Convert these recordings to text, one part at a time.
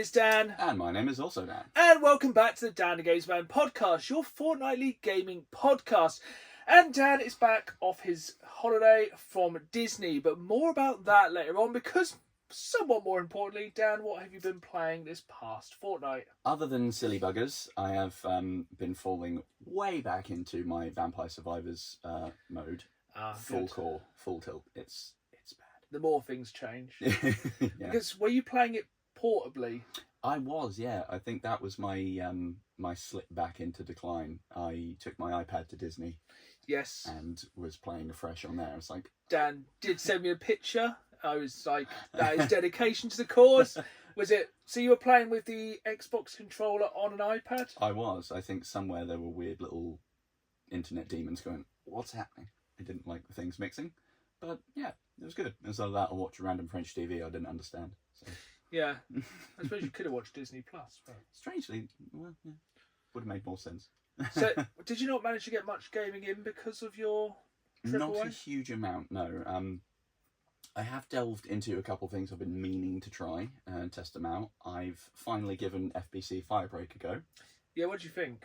is Dan. And my name is also Dan. And welcome back to the Dan the Games Man podcast, your fortnightly gaming podcast. And Dan is back off his holiday from Disney, but more about that later on because, somewhat more importantly, Dan, what have you been playing this past fortnight? Other than silly buggers, I have been falling way back into my Vampire Survivors mode. Full Good. core, full tilt. It's bad. The more things change. Yeah. Because were you playing it portably? I was, yeah. I think that was my my slip back into decline. I took my iPad to Disney. Yes. And was playing afresh on there. I was like, Dan did send me a picture. I was like, that is dedication to the cause. Was it, so you were playing with the Xbox controller on an iPad? I was. I think somewhere there were weird little internet demons going, what's happening? I didn't like the things mixing. But yeah, it was good. Instead of that, I watched random French TV I didn't understand. So. Yeah. I suppose you could have watched Disney Plus. But... Strangely, well, yeah, would have made more sense. So, did you not manage to get much gaming in because of your trip Not away? a huge amount, no. I have delved into a couple of things I've been meaning to try and test them out. I've finally given FBC Firebreak a go. Yeah, what do you think?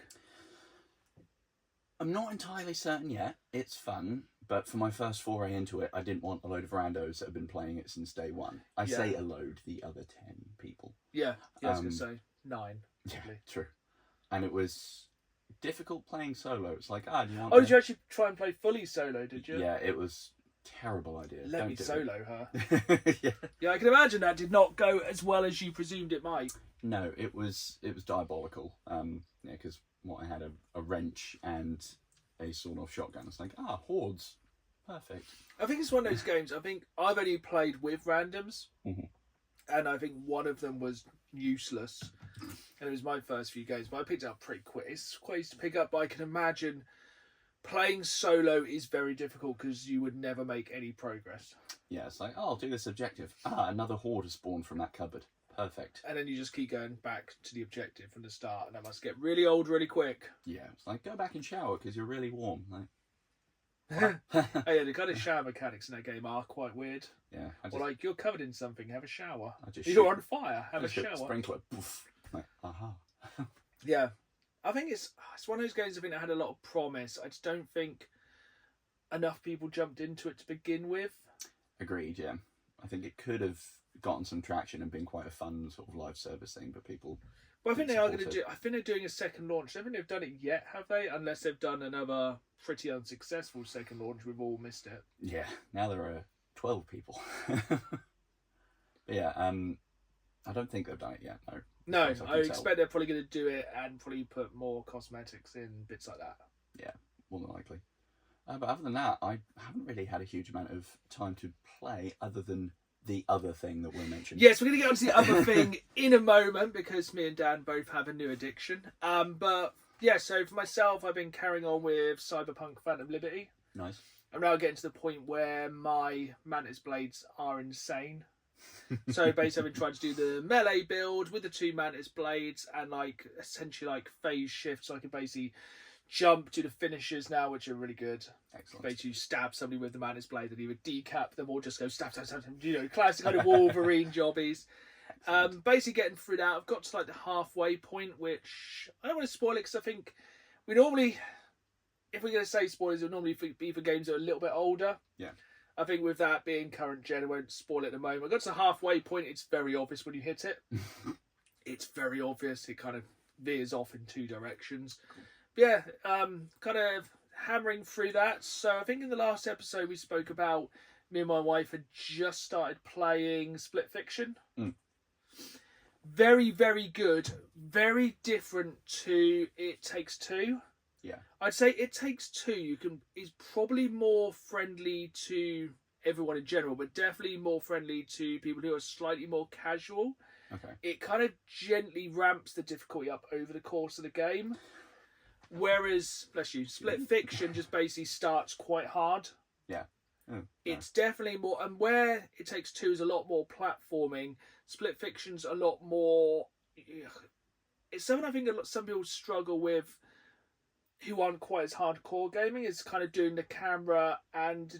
I'm not entirely certain yet. It's fun, but for my first foray into it, I didn't want a load of randos that have been playing it since day one. I say a load, the other 10 people. Yeah, I was going to say 9. Probably. Yeah, true. And it was difficult playing solo. It's like, do you want... Oh, did you actually try and play fully solo, did you? Yeah, it was terrible idea. Let me do solo her. Yeah. Yeah, I can imagine that did not go as well as you presumed it might. No, it was diabolical. Yeah, because I had a wrench and a sawn-off shotgun. It's like, hordes. Perfect. I think it's one of those games, I think I've only played with randoms, and I think one of them was useless, and it was my first few games, but I picked it up pretty quick. It's quite easy to pick up, but I can imagine playing solo is very difficult because you would never make any progress. Yeah, it's like, I'll do this objective. Another horde has spawned from that cupboard. Perfect. And then you just keep going back to the objective from the start, and that must get really old really quick. Yeah, it's like, go back and shower because you're really warm. Like, Oh, yeah, the kind of shower mechanics in that game are quite weird. yeah. Like, you're covered in something, have a shower. just You're on fire, have a shower. Sprinkler. Poof. Like, Yeah. I think it's one of those games I think that had a lot of promise. I just don't think enough people jumped into it to begin with. Agreed, yeah. I think it could have gotten some traction and been quite a fun sort of live service thing, but people... Well, I think they are going to do... I think they're doing a second launch. I don't think they've done it yet, have they? Unless they've done another pretty unsuccessful second launch. We've all missed it. Yeah, now there are 12 people. But yeah, I don't think they've done it yet, no. No, I expect they're probably going to do it and probably put more cosmetics in, bits like that. Yeah, more than likely. But other than that, I haven't really had a huge amount of time to play other than the other thing that we'll mention. Yes, we're going to get onto the other thing in a moment because me and Dan both have a new addiction. But yeah, so for myself, I've been carrying on with Cyberpunk Phantom Liberty. Nice. I'm now getting to the point where my Mantis Blades are insane. So basically I've been trying to do the melee build with the 2 Mantis Blades and like essentially like phase shift, so I can basically jump to the finishers now, which are really good. Excellent. Basically you stab somebody with the Mantis Blade and either decap them or just go stab, you know, classic kind of Wolverine jobbies. Basically getting through that. I've got to like the halfway point, which I don't want to spoil it because I think we normally, if we're going to say spoilers, it would normally be for games that are a little bit older. Yeah. I think with that being current gen, I won't spoil it at the moment. I got to the halfway point, it's very obvious when you hit it. It's very obvious. It kind of veers off in 2 directions. Cool. But yeah, kind of hammering through that. So I think in the last episode we spoke about me and my wife had just started playing Split Fiction. Very, very good. Very different to It Takes Two. Yeah. I'd say It Takes Two is probably more friendly to everyone in general, but definitely more friendly to people who are slightly more casual. Okay. It kind of gently ramps the difficulty up over the course of the game. Whereas, bless you, Split Fiction just basically starts quite hard. Yeah. It's definitely more, and where It Takes Two is a lot more platforming, Split Fiction's a lot more... It's something I think some people struggle with who aren't quite as hardcore gaming, is kind of doing the camera and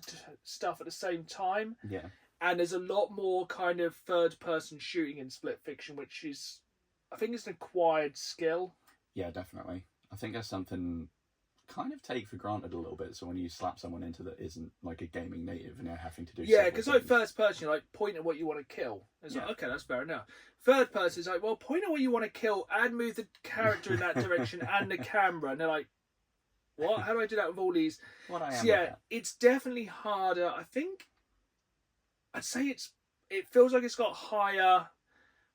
stuff at the same time. Yeah. And there's a lot more kind of third-person shooting in Split Fiction, which is I think it's an acquired skill. Yeah, definitely. I think that's something kind of take for granted a little bit. So when you slap someone into that isn't like a gaming native and they're having to do because like first person, you're like point at what you want to kill. It's like, okay, that's fair enough. Third person is like, well, point at what you want to kill and move the character in that direction and the camera. And they're like, what? How do I do that with all these? It's definitely harder. I think I'd say it feels like it's got higher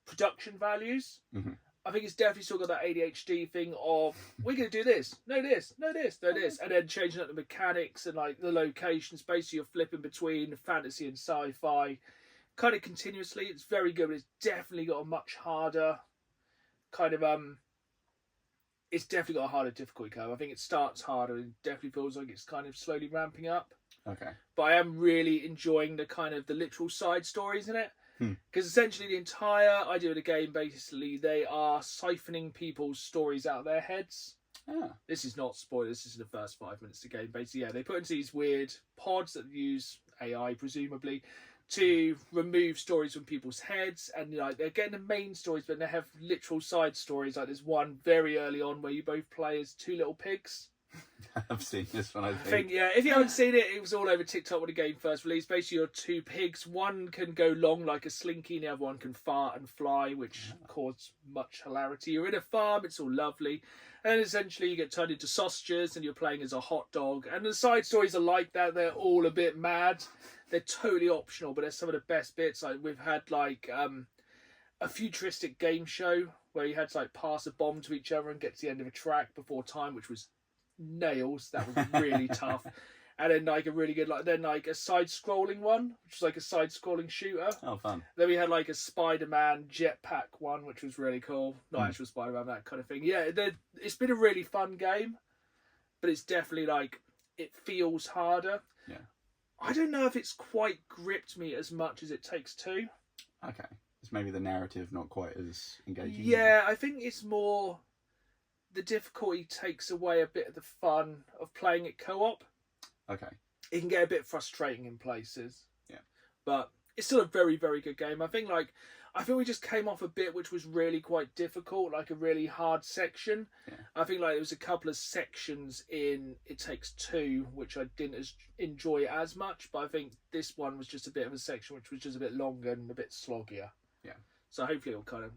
production values. Mm-hmm. I think it's definitely still got that ADHD thing of we're going to do this, no this, no this, no this, and then changing up the mechanics and like the locations. Basically, you're flipping between fantasy and sci-fi kind of continuously. It's very good, but it's definitely got a much harder kind of it's definitely got a harder difficulty curve. I think it starts harder and definitely feels like it's kind of slowly ramping up. Okay. But I am really enjoying the kind of the literal side stories in it. Because essentially the entire idea of the game, basically, they are siphoning people's stories out of their heads. Ah. This is not spoilers, this is the first 5 minutes of the game. Basically, they put into these weird pods that use AI, presumably, to remove stories from people's heads. And like they're getting the main stories, but they have literal side stories. Like there's one very early on where you both play as two little pigs. I've seen this one, I think, if you haven't seen it, it was all over TikTok when the game first released. Basically, you're two pigs. One can go long like a slinky, and the other one can fart and fly, which caused much hilarity. You're in a farm, it's all lovely. And essentially, you get turned into sausages, and you're playing as a hot dog. And the side stories are like that. They're all a bit mad. They're totally optional, but they're some of the best bits. Like we've had like a futuristic game show where you had to like pass a bomb to each other and get to the end of a track before time, which was nails. That was really tough. And then like a really good a side-scrolling one, which was like a side-scrolling shooter. Oh, fun. Then we had like a Spider-Man jetpack one, which was really cool. Not actual Spider-Man, that kind of thing. Yeah, it's been a really fun game, but it's definitely like it feels harder. Yeah. I don't know if it's quite gripped me as much as It Takes Two. Okay. It's maybe the narrative not quite as engaging. Yeah, I think it's more the difficulty takes away a bit of the fun of playing it co-op. Okay. It can get a bit frustrating in places. Yeah. But it's still a very, very good game. I think we just came off a bit which was really quite difficult, like a really hard section. Yeah. I think like there was a couple of sections in It Takes Two which I didn't enjoy as much, but I think this one was just a bit of a section which was just a bit longer and a bit sloggier. Yeah. So hopefully it'll kind of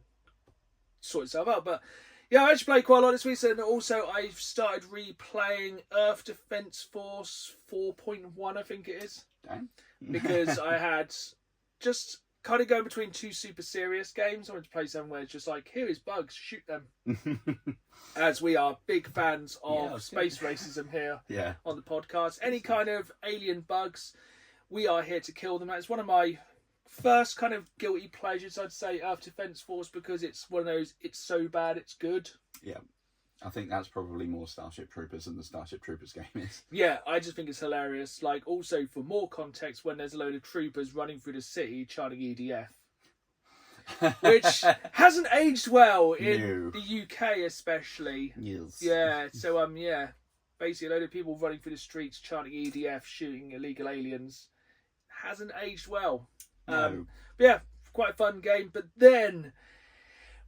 sort itself out. But yeah, I actually played quite a lot this week, and also I've started replaying Earth Defense Force 4.1, I think it is. Damn. Because I had just kind of going between two super serious games. I wanted to play something where it's just like, here is bugs, shoot them. As we are big fans of space racism here on the podcast. Any kind of alien bugs, we are here to kill them. It's one of my first kind of guilty pleasures, I'd say, Earth Defense Force, because it's one of those, it's so bad it's good. Yeah. I think that's probably more Starship Troopers than the Starship Troopers game is. Yeah, I just think it's hilarious. Like, also, for more context, when there's a load of troopers running through the city chanting EDF. Which hasn't aged well in the UK, especially. Yes. Yeah, so, basically a load of people running through the streets chanting EDF, shooting illegal aliens. Hasn't aged well. No. But yeah, quite a fun game. But then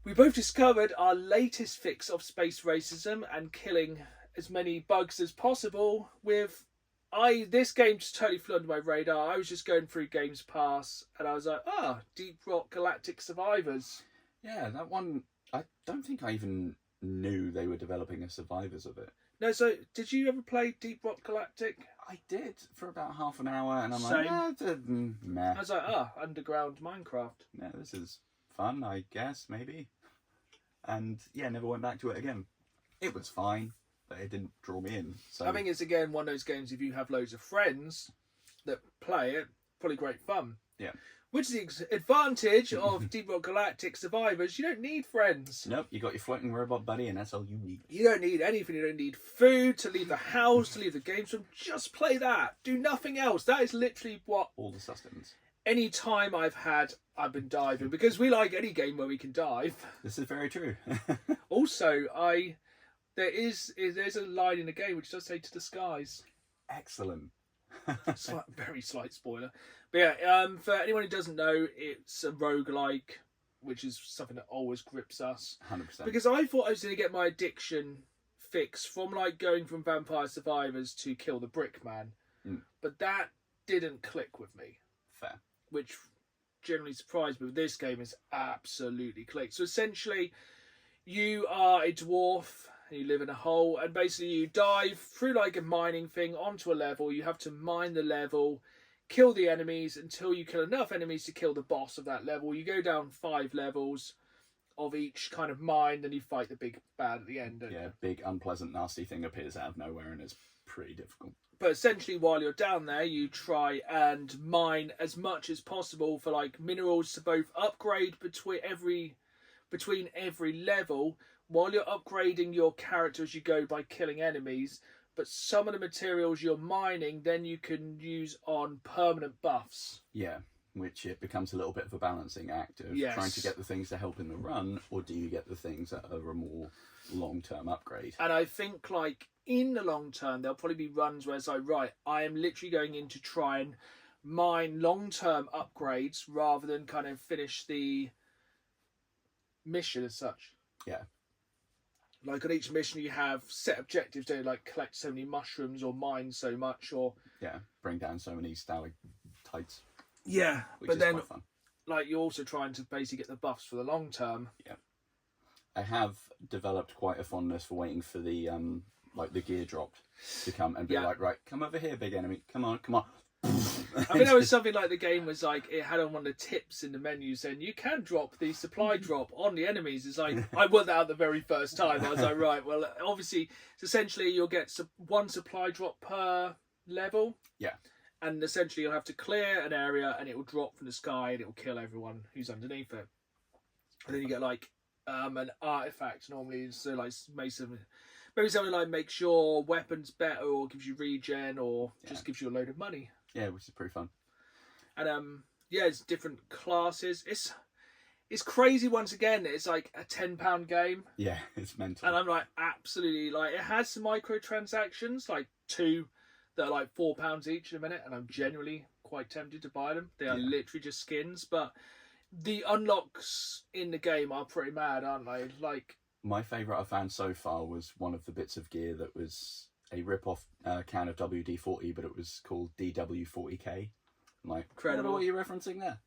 we both discovered our latest fix of space racism and killing as many bugs as possible with this game just totally flew under my radar. I was just going through Games Pass and I was like, Deep Rock Galactic Survivors. Yeah, that one, I don't think I even knew they were developing a Survivors of it. No, so did you ever play Deep Rock Galactic? I did for about half an hour, and I'm Same. like, meh. I was like, underground Minecraft. No, this is fun, I guess, maybe. And yeah, never went back to it again. It was fine, but it didn't draw me in. So I think it's again one of those games, if you have loads of friends that play it, probably great fun. Yeah. Which is the advantage of Deep Rock Galactic Survivors. You don't need friends. Nope, you got your floating robot buddy, and that's all you need. You don't need anything. You don't need food to leave the house, to leave the games room. Just play that. Do nothing else. That is literally what... all the sustenance. Any time I've been diving, because we like any game where we can dive. This is very true. Also, there's a line in the game which does say "to the skies." Excellent. Very slight spoiler. But yeah, for anyone who doesn't know, it's a roguelike which is something that always grips us. 100%. Because I thought I was going to get my addiction fix from like going from Vampire Survivors to Kill the Brick Man, but that didn't click with me. Fair. Which generally surprised me. But this game is absolutely clicked. So essentially, you are a dwarf. You live in a hole, and basically you dive through like a mining thing onto a level. You have to mine the level, kill the enemies until you kill enough enemies to kill the boss of that level. You go down 5 levels of each kind of mine, then you fight the big bad at the end. Yeah, big, unpleasant, nasty thing appears out of nowhere, and it's pretty difficult. But essentially, while you're down there, you try and mine as much as possible for like minerals to both upgrade between every level, while you're upgrading your character as you go by killing enemies. But some of the materials you're mining, then you can use on permanent buffs. Yeah, which it becomes a little bit of a balancing act of trying to get the things to help in the run, or do you get the things that are a more long-term upgrade? And I think, like, in the long term, there'll probably be runs where it's like, right, I am literally going in to try and mine long-term upgrades rather than kind of finish the mission as such. Yeah. Like, on each mission you have set objectives, don't you? Like, collect so many mushrooms or mine so much, or... Yeah, bring down so many stalactites. Yeah, which but is then, quite fun. like, you're also trying to basically get the buffs for the long term. Yeah. I have developed quite a fondness for waiting for the like the gear dropped to come and be like, right, come over here, big enemy. Come on. I think that was something like the game was like, it had on one of the tips in the menu saying you can drop the supply drop on the enemies. It's like, I worked that out the very first time. I was like, right, well, obviously, it's essentially you'll get one supply drop per level. Yeah. And essentially you'll have to clear an area and it will drop from the sky and it will kill everyone who's underneath it. And then you get like an artifact normally, so like maybe something like makes your weapons better or gives you regen or just gives you a load of money. Yeah, which is pretty fun. And it's different classes. It's crazy once again. It's like a £10 game. Yeah, it's mental. And I'm like, absolutely, like, it has some microtransactions, like 2 that are like £4 each in a minute, and I'm genuinely quite tempted to buy them. They are literally just skins, but the unlocks in the game are pretty mad, aren't they? Like, my favourite I found so far was one of the bits of gear that was a rip-off can of WD-40, but it was called DW40K. I'm like, incredible. What are you referencing there?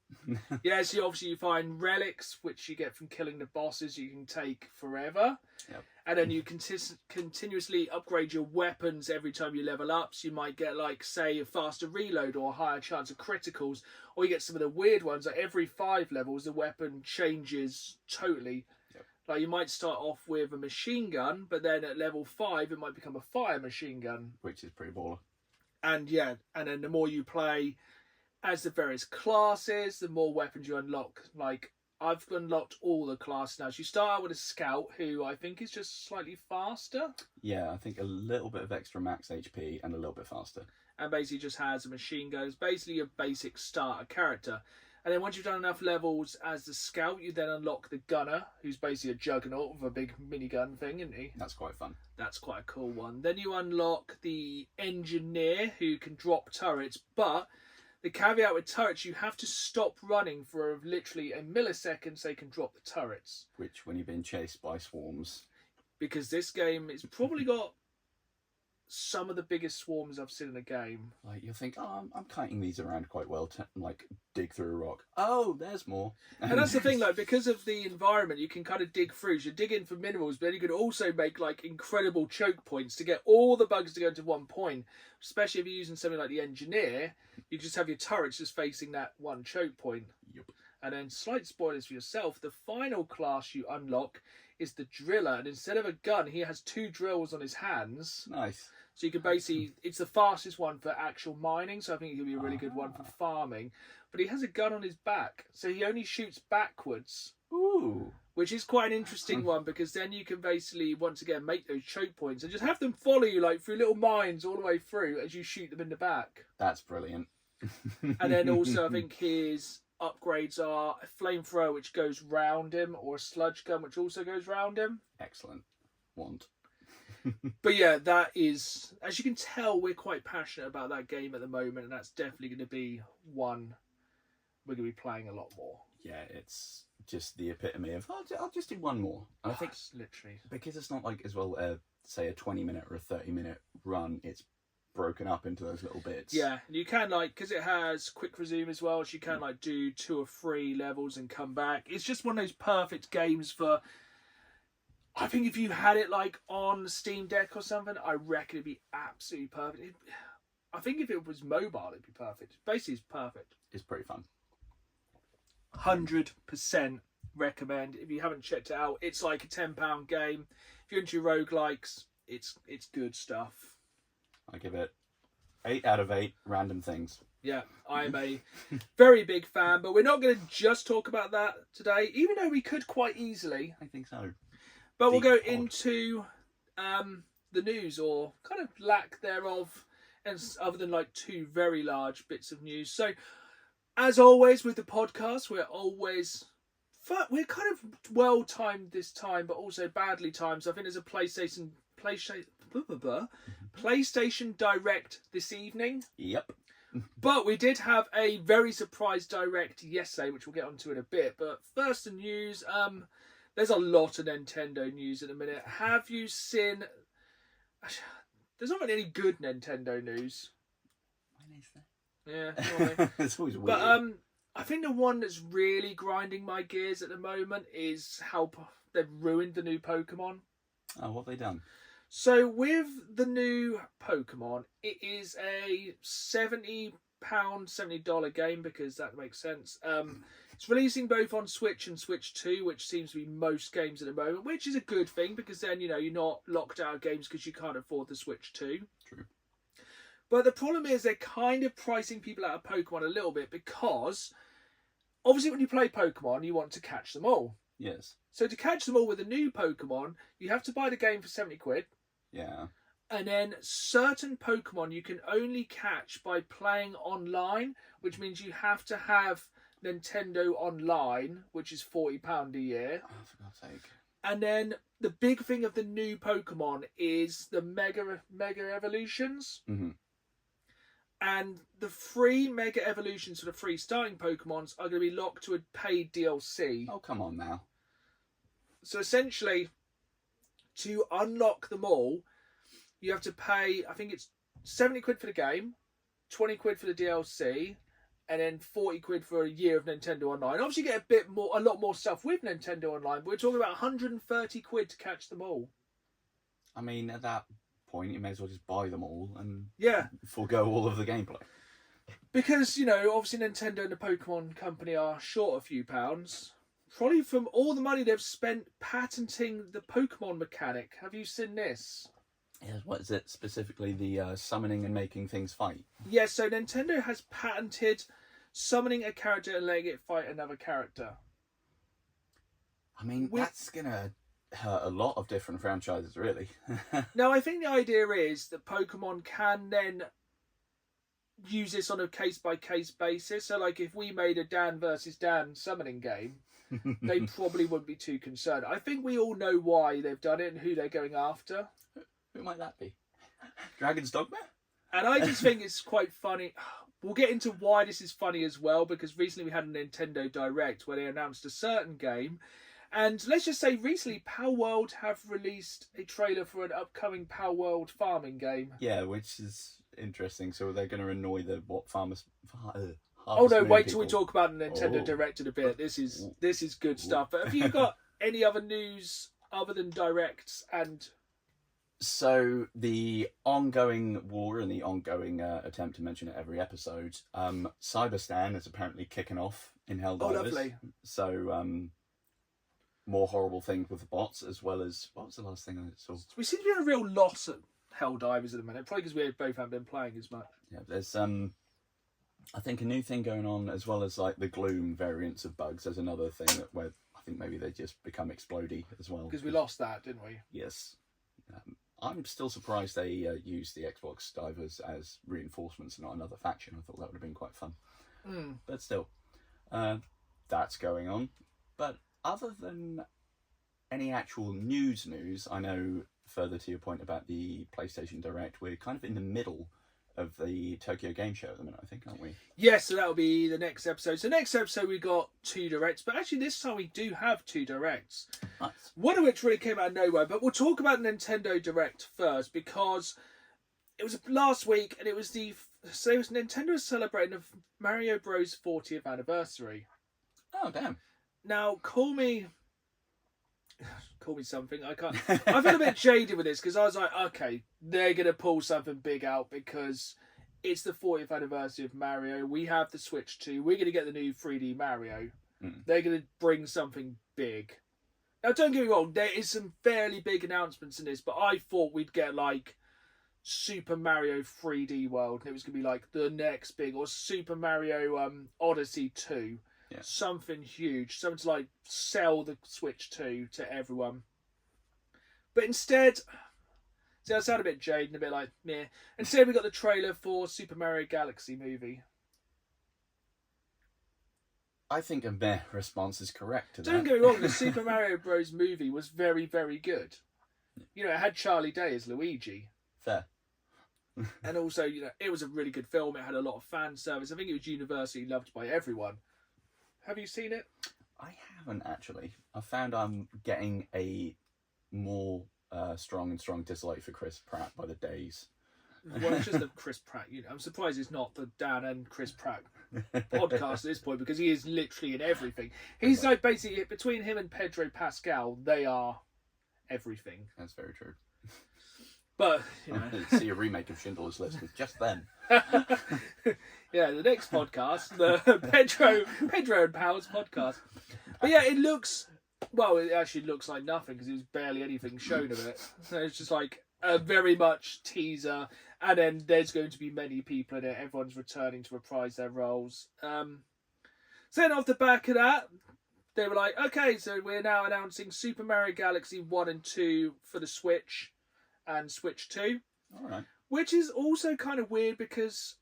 Yeah, so obviously you find relics, which you get from killing the bosses, you can take forever. Yep. And then you continuously upgrade your weapons every time you level up. So you might get, like, say, a faster reload or a higher chance of criticals. Or you get some of the weird ones. Like, every 5 levels, the weapon changes totally. Yep. Like, you might start off with a machine gun, but then at level 5, it might become a fire machine gun. Which is pretty baller. And, yeah, and then the more you play as the various classes, the more weapons you unlock. Like, I've unlocked all the classes now. So you start out with a scout, who I think is just slightly faster. Yeah, I think a little bit of extra max HP and a little bit faster. And basically just has a machine gun. It's basically a basic starter character. And then once you've done enough levels as the scout, you then unlock the gunner, who's basically a juggernaut with a big minigun thing, isn't he? That's quite fun. That's quite a cool one. Then you unlock the engineer, who can drop turrets, but the caveat with turrets, you have to stop running for literally a millisecond so they can drop the turrets. Which, when you've been chased by swarms... Because this game, it's probably got some of the biggest swarms I've seen in a game. Like, you'll think, I'm kiting these around quite well to, like, dig through a rock. Oh, there's more. And that's the thing, like, because of the environment, you can kind of dig through. So you're digging for minerals, but then you can also make, like, incredible choke points to get all the bugs to go to one point. Especially if you're using something like the engineer, you just have your turrets just facing that one choke point. Yep. And then, slight spoilers for yourself, the final class you unlock is the driller. And instead of a gun, he has 2 drills on his hands. Nice. So you can basically, it's the fastest one for actual mining, so I think it could be a really good one for farming. But he has a gun on his back, so he only shoots backwards. Ooh. Which is quite an interesting one, because then you can basically, once again, make those choke points and just have them follow you, like, through little mines all the way through as you shoot them in the back. That's brilliant. And then also, I think his upgrades are a flamethrower, which goes round him, or a sludge gun, which also goes round him. Excellent. Want. But yeah, that is, as you can tell, we're quite passionate about that game at the moment, and that's definitely going to be one we're going to be playing a lot more. Yeah, it's just the epitome of, I'll just do one more. And I think, literally, because it's not like, as well, say a 20-minute or a 30-minute run, it's broken up into those little bits. Yeah, you can, like, because it has quick resume as well, so you can, like, do 2 or 3 levels and come back. It's just one of those perfect games for, I think if you had it, like, on Steam Deck or something, I reckon it'd be absolutely perfect. I think if it was mobile, it'd be perfect. Basically, it's perfect. It's pretty fun. 100% recommend. If you haven't checked it out, it's like a £10 game. If you're into roguelikes, it's good stuff. I give it 8 out of 8 random things. Yeah, I'm a very big fan, but we're not going to just talk about that today, even though we could quite easily. I think so. But we'll go into the news, or kind of lack thereof, and other than like 2 very large bits of news. So, as always with the podcast, we're kind of well timed this time, but also badly timed. So I think there's a PlayStation Direct this evening. Yep. But we did have a very surprise Direct yesterday, which we'll get onto in a bit. But first, the news. There's a lot of Nintendo news in a minute. Have you seen? There's not really any good Nintendo news. When is that? Yeah, it's always weird. But I think the one that's really grinding my gears at the moment is how they've ruined the new Pokemon. Oh, what have they done? So with the new Pokemon, it is a £70 game, because that makes sense. It's releasing both on Switch and Switch 2, which seems to be most games at the moment, which is a good thing, because then, you're not locked out of games because you can't afford the Switch 2. True. But the problem is they're kind of pricing people out of Pokemon a little bit, because obviously when you play Pokemon, you want to catch them all. Yes. So to catch them all with a new Pokemon, you have to buy the game for £70. Yeah. And then certain Pokemon you can only catch by playing online, which means you have to have Nintendo Online, which is £40 a year. Oh, for God's sake. And then the big thing of the new Pokemon is the Mega Evolutions. Mm-hmm. And the 3 Mega Evolutions for the 3 starting Pokemons are going to be locked to a paid DLC. Oh, come on now. So essentially, to unlock them all, you have to pay, I think it's £70 for the game, £20 for the DLC, and then £40 for a year of Nintendo Online. Obviously, you get a lot more stuff with Nintendo Online, but we're talking about £130 to catch them all. I mean, at that point, you may as well just buy them all and forego all of the gameplay. Because, obviously Nintendo and the Pokemon Company are short a few pounds. Probably from all the money they've spent patenting the Pokemon mechanic. Have you seen this? Yes, what is it specifically? The summoning and making things fight? Yes, so Nintendo has patented summoning a character and letting it fight another character. I mean, that's going to hurt a lot of different franchises, really. Now, I think the idea is that Pokemon can then use this on a case-by-case basis. So, like, if we made a Dan versus Dan summoning game, they probably wouldn't be too concerned. I think we all know why they've done it and who they're going after. Who might that be? Dragon's Dogma? And I just think it's quite funny. We'll get into why this is funny as well, because recently we had a Nintendo Direct where they announced a certain game. And let's just say recently Pal World have released a trailer for an upcoming Pal World farming game. Yeah, which is interesting. So they're going to annoy the farmers... Oh no, wait till we talk about the Nintendo Direct in a bit. This is good stuff. But have you got any other news other than Directs and... So the ongoing war and the ongoing attempt to mention it every episode, Cyberstan is apparently kicking off in Helldivers. Oh, lovely. So more horrible things with the bots, as well as... What was the last thing I saw? We seem to be in a real loss at Helldivers at the minute, probably because we both haven't been playing as much. Yeah, there's I think a new thing going on, as well as like the Gloom variants of bugs. There's another thing where I think maybe they just become explodey as well. Because we lost that, didn't we? Yes. I'm still surprised they used the Xbox divers as reinforcements and not another faction. I thought that would have been quite fun. But still, that's going on. But other than any actual news, I know, further to your point about the PlayStation Direct, we're kind of in the middle of the Tokyo Game Show at the minute, I think, aren't we? Yes, so that'll be the next episode. So next episode we got 2 directs, but actually this time we do have 2 directs. Nice. One of which really came out of nowhere, but we'll talk about Nintendo Direct first because it was last week and it was Nintendo was celebrating of Mario Bros 40th anniversary. Oh, damn. Now, call me something. I can't. I feel a bit jaded with this because I was like, okay, they're gonna pull something big out because it's the 40th anniversary of Mario. We have the Switch 2. We're gonna get the new 3D Mario. They're gonna bring something big. Now, don't get me wrong. There is some fairly big announcements in this, but I thought we'd get like Super Mario 3D World, and it was gonna be like the next big, or Super Mario Odyssey 2. Yeah. Something huge, something to like sell the Switch 2 to everyone. But instead, see, I sound a bit jaded and a bit like meh. Instead, we got the trailer for Super Mario Galaxy movie. I think a meh response is correct to Don't that. get me wrong, the Super Mario Bros. Movie was very, very good. You know, it had Charlie Day as Luigi. Fair. And also, you know, it was a really good film. It had a lot of fan service. I think it was universally loved by everyone. Have you seen it? I haven't, actually. I found I'm getting a more strong and strong dislike for Chris Pratt by the days. Well, it's just a Chris Pratt. You know, I'm surprised it's not the Dan and Chris Pratt podcast at this point because he is literally in everything. He's like basically between him and Pedro Pascal, they are everything. That's very true. But you know, I'd see a remake of Schindler's List with just them. Yeah, the next podcast, the Pedro and Powers podcast. But yeah, it looks it actually looks like nothing because there's barely anything shown of it. So it's just like a very much teaser, and then there's going to be many people in it. Everyone's returning to reprise their roles. So then off the back of that, they were like, okay, so we're now announcing Super Mario Galaxy 1 and 2 for the Switch and Switch 2. All right. Which is also kind of weird because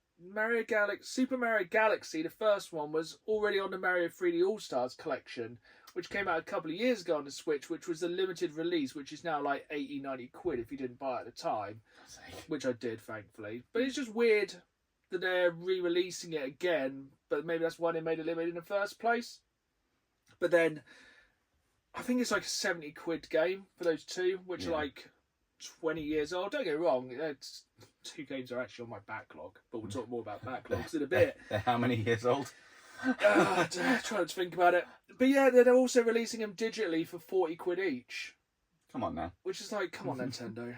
Super Mario Galaxy, the first one, was already on the Mario 3D All-Stars collection, which came out a couple of years ago on the Switch, which was a limited release, which is now like 80, 90 quid if you didn't buy it at the time, which I did, thankfully. But it's just weird that they're re-releasing it again, but maybe that's why they made it limited in the first place. But then, I think it's like a 70 quid game for those two, which are like 20 years old. Don't get me wrong, it's 2 games are actually on my backlog, but we'll talk more about backlogs in a bit. They're how many years old? Trying to think about it. But yeah, they're also releasing them digitally for 40 quid each. Come on now. Which is like, come on, Nintendo.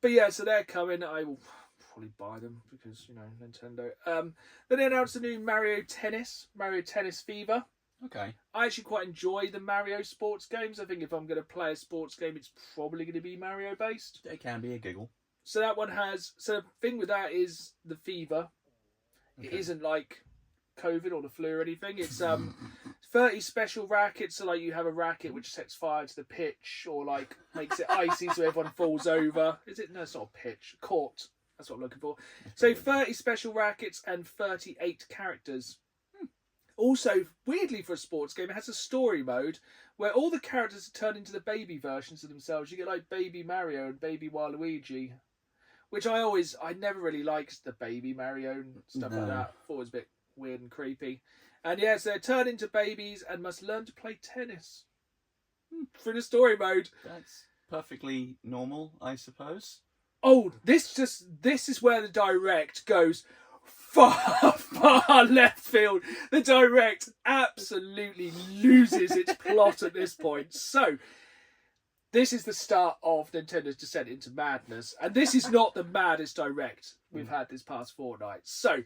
But yeah, so they're coming. I will probably buy them because, you know, Nintendo. Then they announced the new Mario Tennis Fever. Okay. I actually quite enjoy the Mario sports games. I think if I'm going to play a sports game, it's probably going to be Mario based. They can be a giggle. So that one has... So the thing with that is the fever. Okay. It isn't like COVID or the flu or anything. It's 30 special rackets. So like you have a racket which sets fire to the pitch or like makes it icy so everyone falls over. Is it? No, it's not a pitch. Court. That's what I'm looking for. So 30 special rackets and 38 characters. Also, weirdly for a sports game, it has a story mode where all the characters are turned into the baby versions of themselves. You get like Baby Mario and Baby Waluigi, which I never really liked the Baby Mario and stuff like that. Thought it was a bit weird and creepy. And yes, they're turned into babies and must learn to play tennis through the story mode. That's perfectly normal, I suppose. Oh, this is where the direct goes far left field. The direct absolutely loses its plot at this point. So, this is the start of Nintendo's descent into madness. And this is not the maddest direct we've had this past fortnight. So,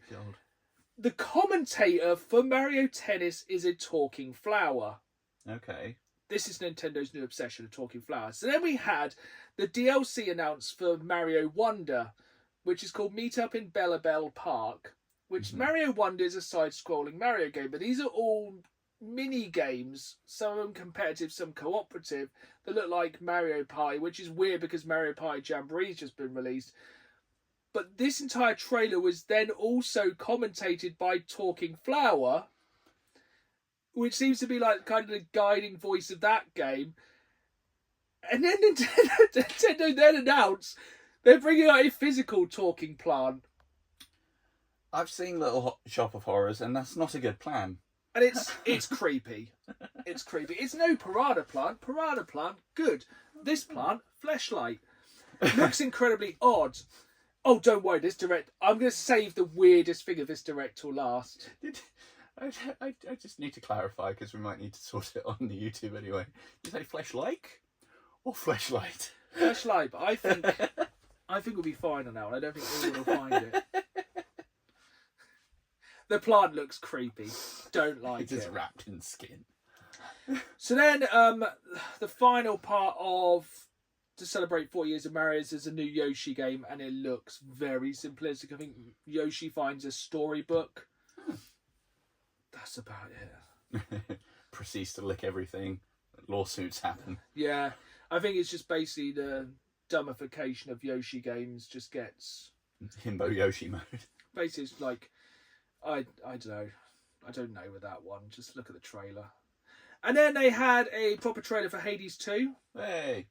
the commentator for Mario Tennis is a talking flower. Okay. This is Nintendo's new obsession, a talking flower. So then we had the DLC announced for Mario Wonder, which is called Meet Up in Bella Bell Park, which Mario Wonder is a side-scrolling Mario game, but these are all mini-games, some of them competitive, some cooperative, that look like Mario Party, which is weird because Mario Party Jamboree's just been released. But this entire trailer was then also commentated by Talking Flower, which seems to be like kind of the guiding voice of that game. And then Nintendo then announced they're bringing out a physical talking plant, I've seen Little Shop of Horrors, and that's not a good plan. And it's creepy. It's creepy. It's no piranha plant. Piranha plant, good. This plant, fleshlight. Looks incredibly odd. Oh, don't worry, I'm going to save the weirdest thing of this direct till last. I just need to clarify, because we might need to sort it on the YouTube anyway. Did you say flesh-like or fleshlight? Fleshlight, but I think we'll be fine on that one. I don't think anyone will find it. The plant looks creepy. Don't like it. It is wrapped in skin. So then, the final part of to celebrate 40 years of marriage is a new Yoshi game, and it looks very simplistic. I think Yoshi finds a storybook. That's about it. Proceeds to lick everything. Lawsuits happen. Yeah, I think it's just basically the dumbification of Yoshi games just gets... Himbo Yoshi mode. Basically, it's like... I don't know. I don't know with that one. Just look at the trailer. And then they had a proper trailer for Hades 2. Hey!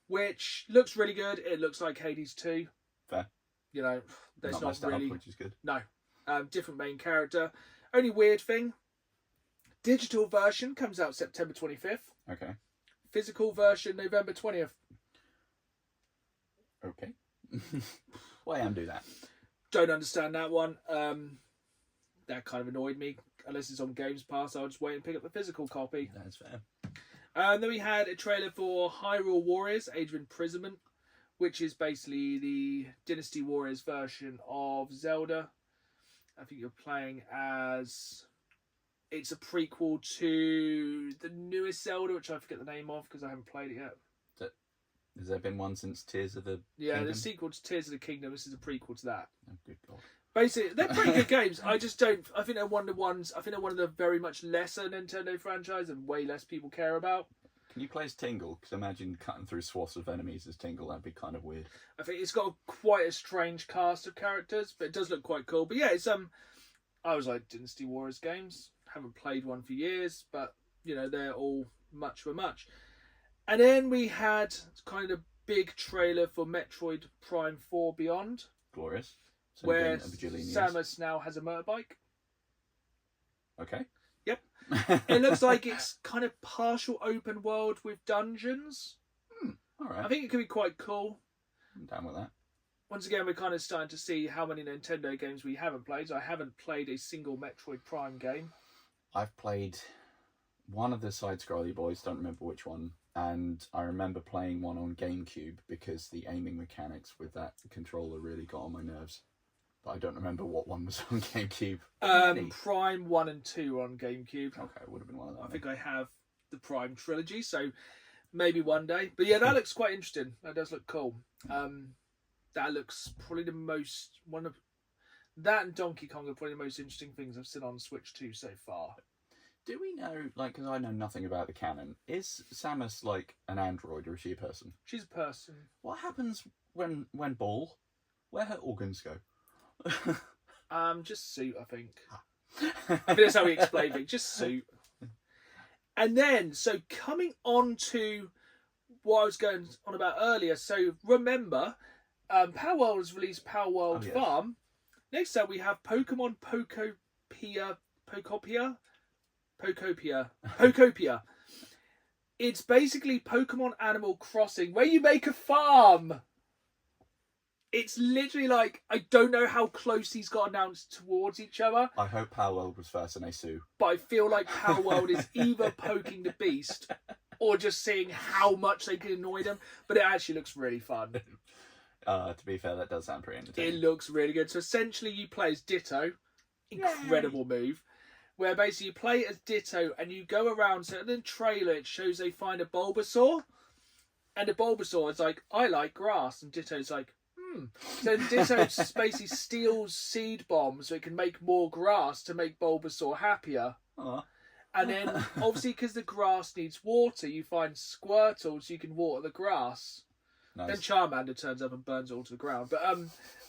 Which looks really good. It looks like Hades 2. Fair. You know, there's not really... Up, which is good. No. Different main character. Only weird thing. Digital version comes out September 25th. Okay. Physical version November 20th. Okay. Why undo that? Don't understand that one. That kind of annoyed me. Unless it's on Games Pass, I'll just wait and pick up the physical copy. That's fair. Then we had a trailer for Hyrule Warriors, Age of Imprisonment, which is basically the Dynasty Warriors version of Zelda. I think you're playing as... It's a prequel to the newest Zelda, which I forget the name of because I haven't played it yet. Has there been one since Tears of the Kingdom? The sequel to Tears of the Kingdom. This is a prequel to that. Oh, good God. Basically, they're pretty good games. I just don't... I think they're one of the ones... I think they're one of the very much lesser Nintendo franchise and way less people care about. Can you play as Tingle? Because imagine cutting through swaths of enemies as Tingle. That'd be kind of weird. I think it's got quite a strange cast of characters, but it does look quite cool. But yeah, it's... I was like, Dynasty Warriors games. Haven't played one for years, but, you know, they're all much for much. And then we had kind of a big trailer for Metroid Prime 4 Beyond. Glorious. So where Samus now has a motorbike. Okay. Yep. It looks like it's kind of partial open world with dungeons. All right. I think it could be quite cool. I'm down with that. Once again, we're kind of starting to see how many Nintendo games we haven't played. So I haven't played a single Metroid Prime game. I've played one of the side-scrolly boys, don't remember which one, and I remember playing one on GameCube because the aiming mechanics with that controller really got on my nerves. But I don't remember what one was on GameCube. Prime 1 and 2 on GameCube. Okay, it would have been one of them. I think I have the Prime trilogy, so maybe one day. But yeah, that looks quite interesting. That does look cool. That looks probably the most... That and Donkey Kong are probably the most interesting things I've seen on Switch 2 so far. Do we know, like, because I know nothing about the canon, is Samus like an android or is she a person? She's a person. What happens when Ball? Where her organs go? Just suit, I think. I think that's how we explain it. Just suit. And then, so coming on to what I was going on about earlier. So remember, Power World has released Power World Farm. Next up, we have Pokemon Pokopia. It's basically Pokemon Animal Crossing, where you make a farm. It's literally like, I don't know how close these got announced towards each other. I hope Power World was first and they sue. But I feel like Power World is either poking the beast or just seeing how much they can annoy them. But it actually looks really fun. To be fair, that does sound pretty entertaining. It looks really good. So essentially you play as Ditto. Incredible move. Where basically you play as Ditto and you go around. So in the trailer it shows they find a Bulbasaur. And the Bulbasaur is like, I like grass. And Ditto's like, So Ditto basically steals seed bombs so it can make more grass to make Bulbasaur happier. And then obviously because the grass needs water, you find Squirtle so you can water the grass. Nice. Then Charmander turns up and burns it all to the ground. But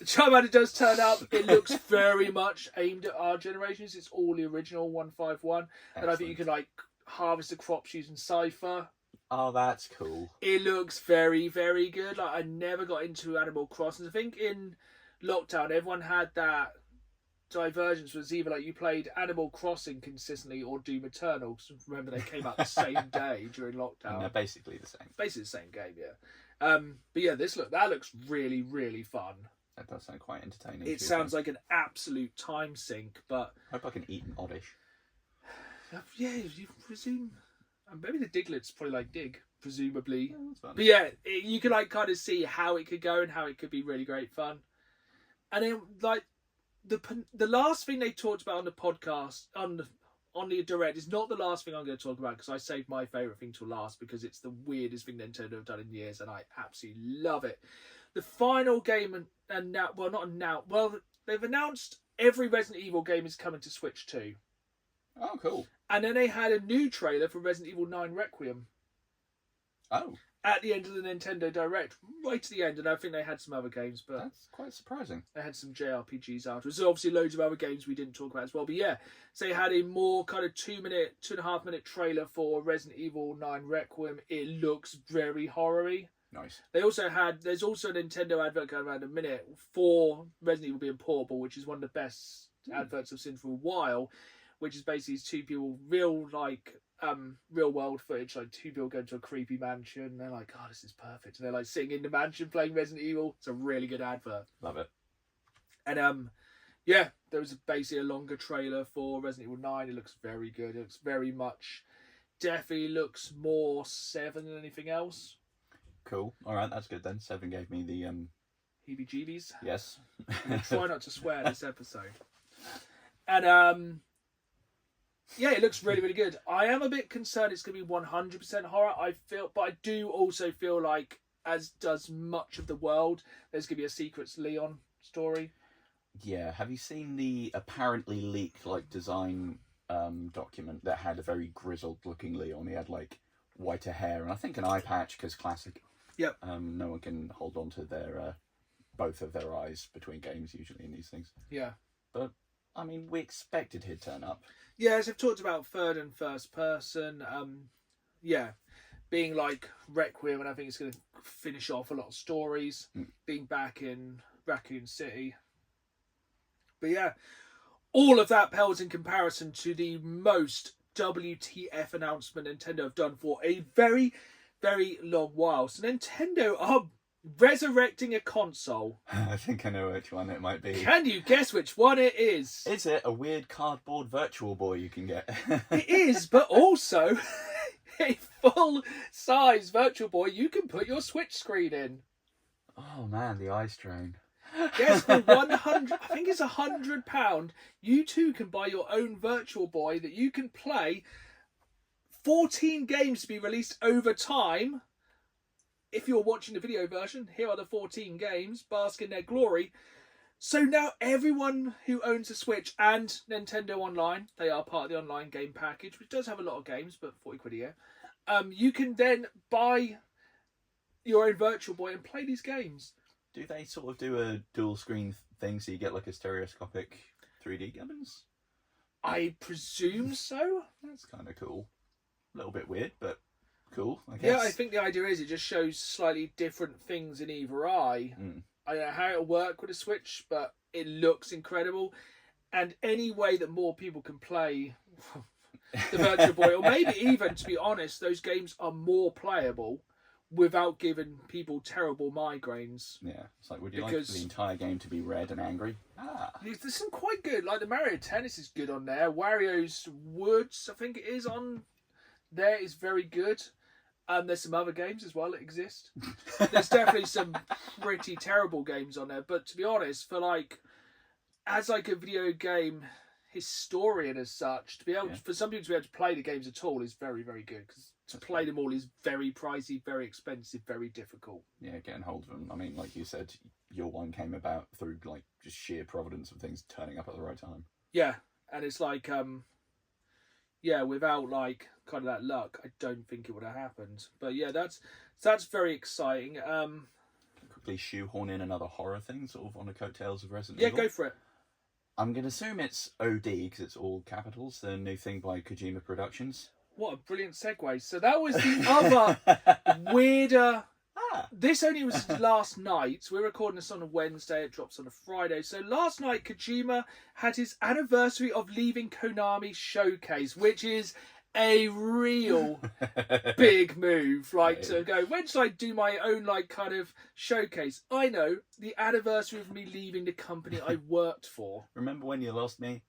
Charmander does turn up. It looks very much aimed at our generations. It's all the original 151. And I think you can like harvest the crops using Cypher. Oh, that's cool. It looks very, very good. Like I never got into Animal Crossing. I think in lockdown everyone had that divergence was either like you played Animal Crossing consistently or Doom Eternal. So remember, they came out the same day during lockdown. And they're basically the same. Basically the same game, yeah. But yeah, that looks really, really fun. That does sound quite entertaining. It sounds like an absolute time sink, but I hope I can eat an oddish. Yeah, you presume. Maybe the Diglet's probably like Dig, presumably. Yeah, that's fun. But yeah, you can like kind of see how it could go and how it could be really great fun. And then like the last thing they talked about on the podcast on the direct is not the last thing I'm going to talk about, because I saved my favourite thing till last because it's the weirdest thing Nintendo have done in years and I absolutely love it. The final game and now, well, not now, well, they've announced every Resident Evil game is coming to Switch 2. Oh, cool. And then they had a new trailer for Resident Evil 9 Requiem. Oh. At the end of the Nintendo Direct, right to the end, and I think they had some other games, but that's quite surprising. They had some JRPGs afterwards. There's obviously loads of other games we didn't talk about as well, but yeah, so they had a more kind of 2.5 minute trailer for Resident Evil 9 Requiem. It looks very horror-y. Nice. There's also a Nintendo advert going around a minute for Resident Evil being portable, which is one of the best adverts I've seen for a while, which is basically two people, real world footage, like two people going to a creepy mansion, and they're like, oh, this is perfect. And they're like sitting in the mansion playing Resident Evil. It's a really good advert. Love it. And yeah, there was basically a longer trailer for Resident Evil 9. It looks very good. It looks very much, definitely looks more 7 than anything else. Cool. All right, that's good then. 7 gave me the heebie-jeebies. Yes. We'll try not to swear this episode. And yeah, it looks really, really good. I am a bit concerned it's going to be 100% horror. But I do also feel like, as does much of the world, there's going to be a Secrets Leon story. Yeah. Have you seen the apparently leaked design document that had a very grizzled looking Leon? He had whiter hair and I think an eye patch, because classic. Yep. No one can hold on to their both of their eyes between games usually in these things. Yeah. But I mean, we expected he'd turn up. Yeah, as I've talked about third and first person, yeah, being like Requiem, and I think it's going to finish off a lot of stories, being back in Raccoon City. But yeah, all of that pales in comparison to the most WTF announcement Nintendo have done for a very, very long while. So Nintendo are resurrecting a console. I think I know which one it might be. Can you guess which one it is? Is it a weird cardboard Virtual Boy you can get? It is, but also a full-size Virtual Boy you can put your Switch screen in. Oh man, the eye strain. Yes, for 100, I think it's £100, you too can buy your own Virtual Boy that you can play 14 games to be released over time. If you're watching the video version, here are the 14 games, bask in their glory. So now everyone who owns a Switch and Nintendo Online, they are part of the online game package, which does have a lot of games, but 40 quid a year, you can then buy your own Virtual Boy and play these games. Do they sort of do a dual screen thing so you get a stereoscopic 3D gubbins? I presume so. That's kind of cool. A little bit weird, but cool, I guess. Yeah, I think the idea is it just shows slightly different things in either eye. I don't know how it'll work with a Switch, but it looks incredible. And any way that more people can play the Virtual Boy, or maybe even, to be honest, those games are more playable without giving people terrible migraines. Yeah, it's like, would you like the entire game to be red and angry? There's some quite good, like the Mario Tennis is good on there. Wario's Woods, I think it is on there, is very good. There's some other games as well that exist. There's definitely some pretty terrible games on there, but to be honest, as a video game historian as such, to be able for some people to be able to play the games at all is very, very good, because to play them all is very pricey, very expensive, very difficult. Yeah, getting hold of them. I mean, like you said, your one came about through just sheer providence of things turning up at the right time. Yeah, and it's without kind of that luck, I don't think it would have happened. But yeah, that's very exciting. Quickly shoehorn in another horror thing, sort of on the coattails of Resident Evil. Yeah, go for it. I'm going to assume it's OD, because it's all capitals, the new thing by Kojima Productions. What a brilliant segue. So that was the other weirder This only was last night. We're recording this on a Wednesday. It drops on a Friday. So last night, Kojima had his anniversary of leaving Konami showcase, which is a real big move. Like, to go, when should I do my own, like, kind of showcase? I know, the anniversary of me leaving the company I worked for. Remember when you lost me?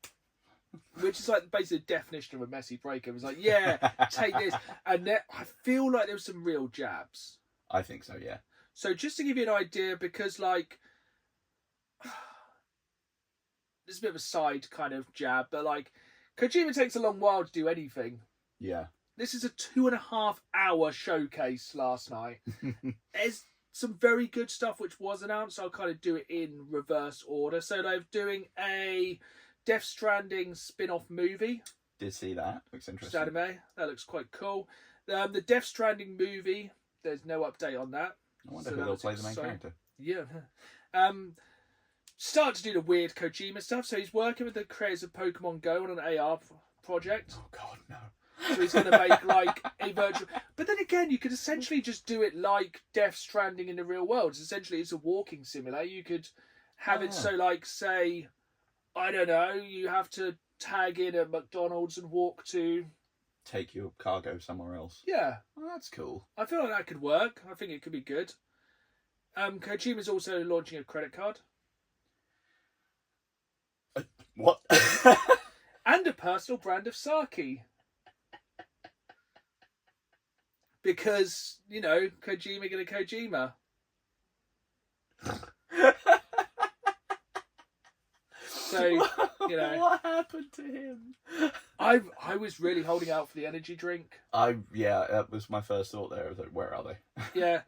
Which is like basically the definition of a messy breakup. It was like, yeah, take this. And then I feel like there was some real jabs. I think so, yeah. So just to give you an idea, because like, this is a bit of a side kind of jab, but like, Kojima takes a long while to do anything. Yeah. This is a 2.5 hour showcase last night. There's some very good stuff which was announced. I'll kind of do it in reverse order. So they're doing a Death Stranding spin-off movie. Did see that. Looks interesting. Anime. That looks quite cool. The Death Stranding movie, there's no update on that. I wonder who will play the main character. Yeah. Start to do the weird Kojima stuff. So he's working with the creators of Pokemon Go on an AR project. Oh, God, no. So he's going to make like a virtual... But then again, you could essentially just do it like Death Stranding in the real world. It's a walking simulator. You could have it so like, say, I don't know, you have to tag in at McDonald's and walk to... Take your cargo somewhere else. Yeah. Oh, that's cool. I feel like that could work. I think it could be good. Kojima's also launching a credit card. What? And a personal brand of sake. Because, you know, Kojima gonna Kojima. So, you know, what happened to him? I was really holding out for the energy drink. Yeah, that was my first thought there. I was like, where are they? Yeah.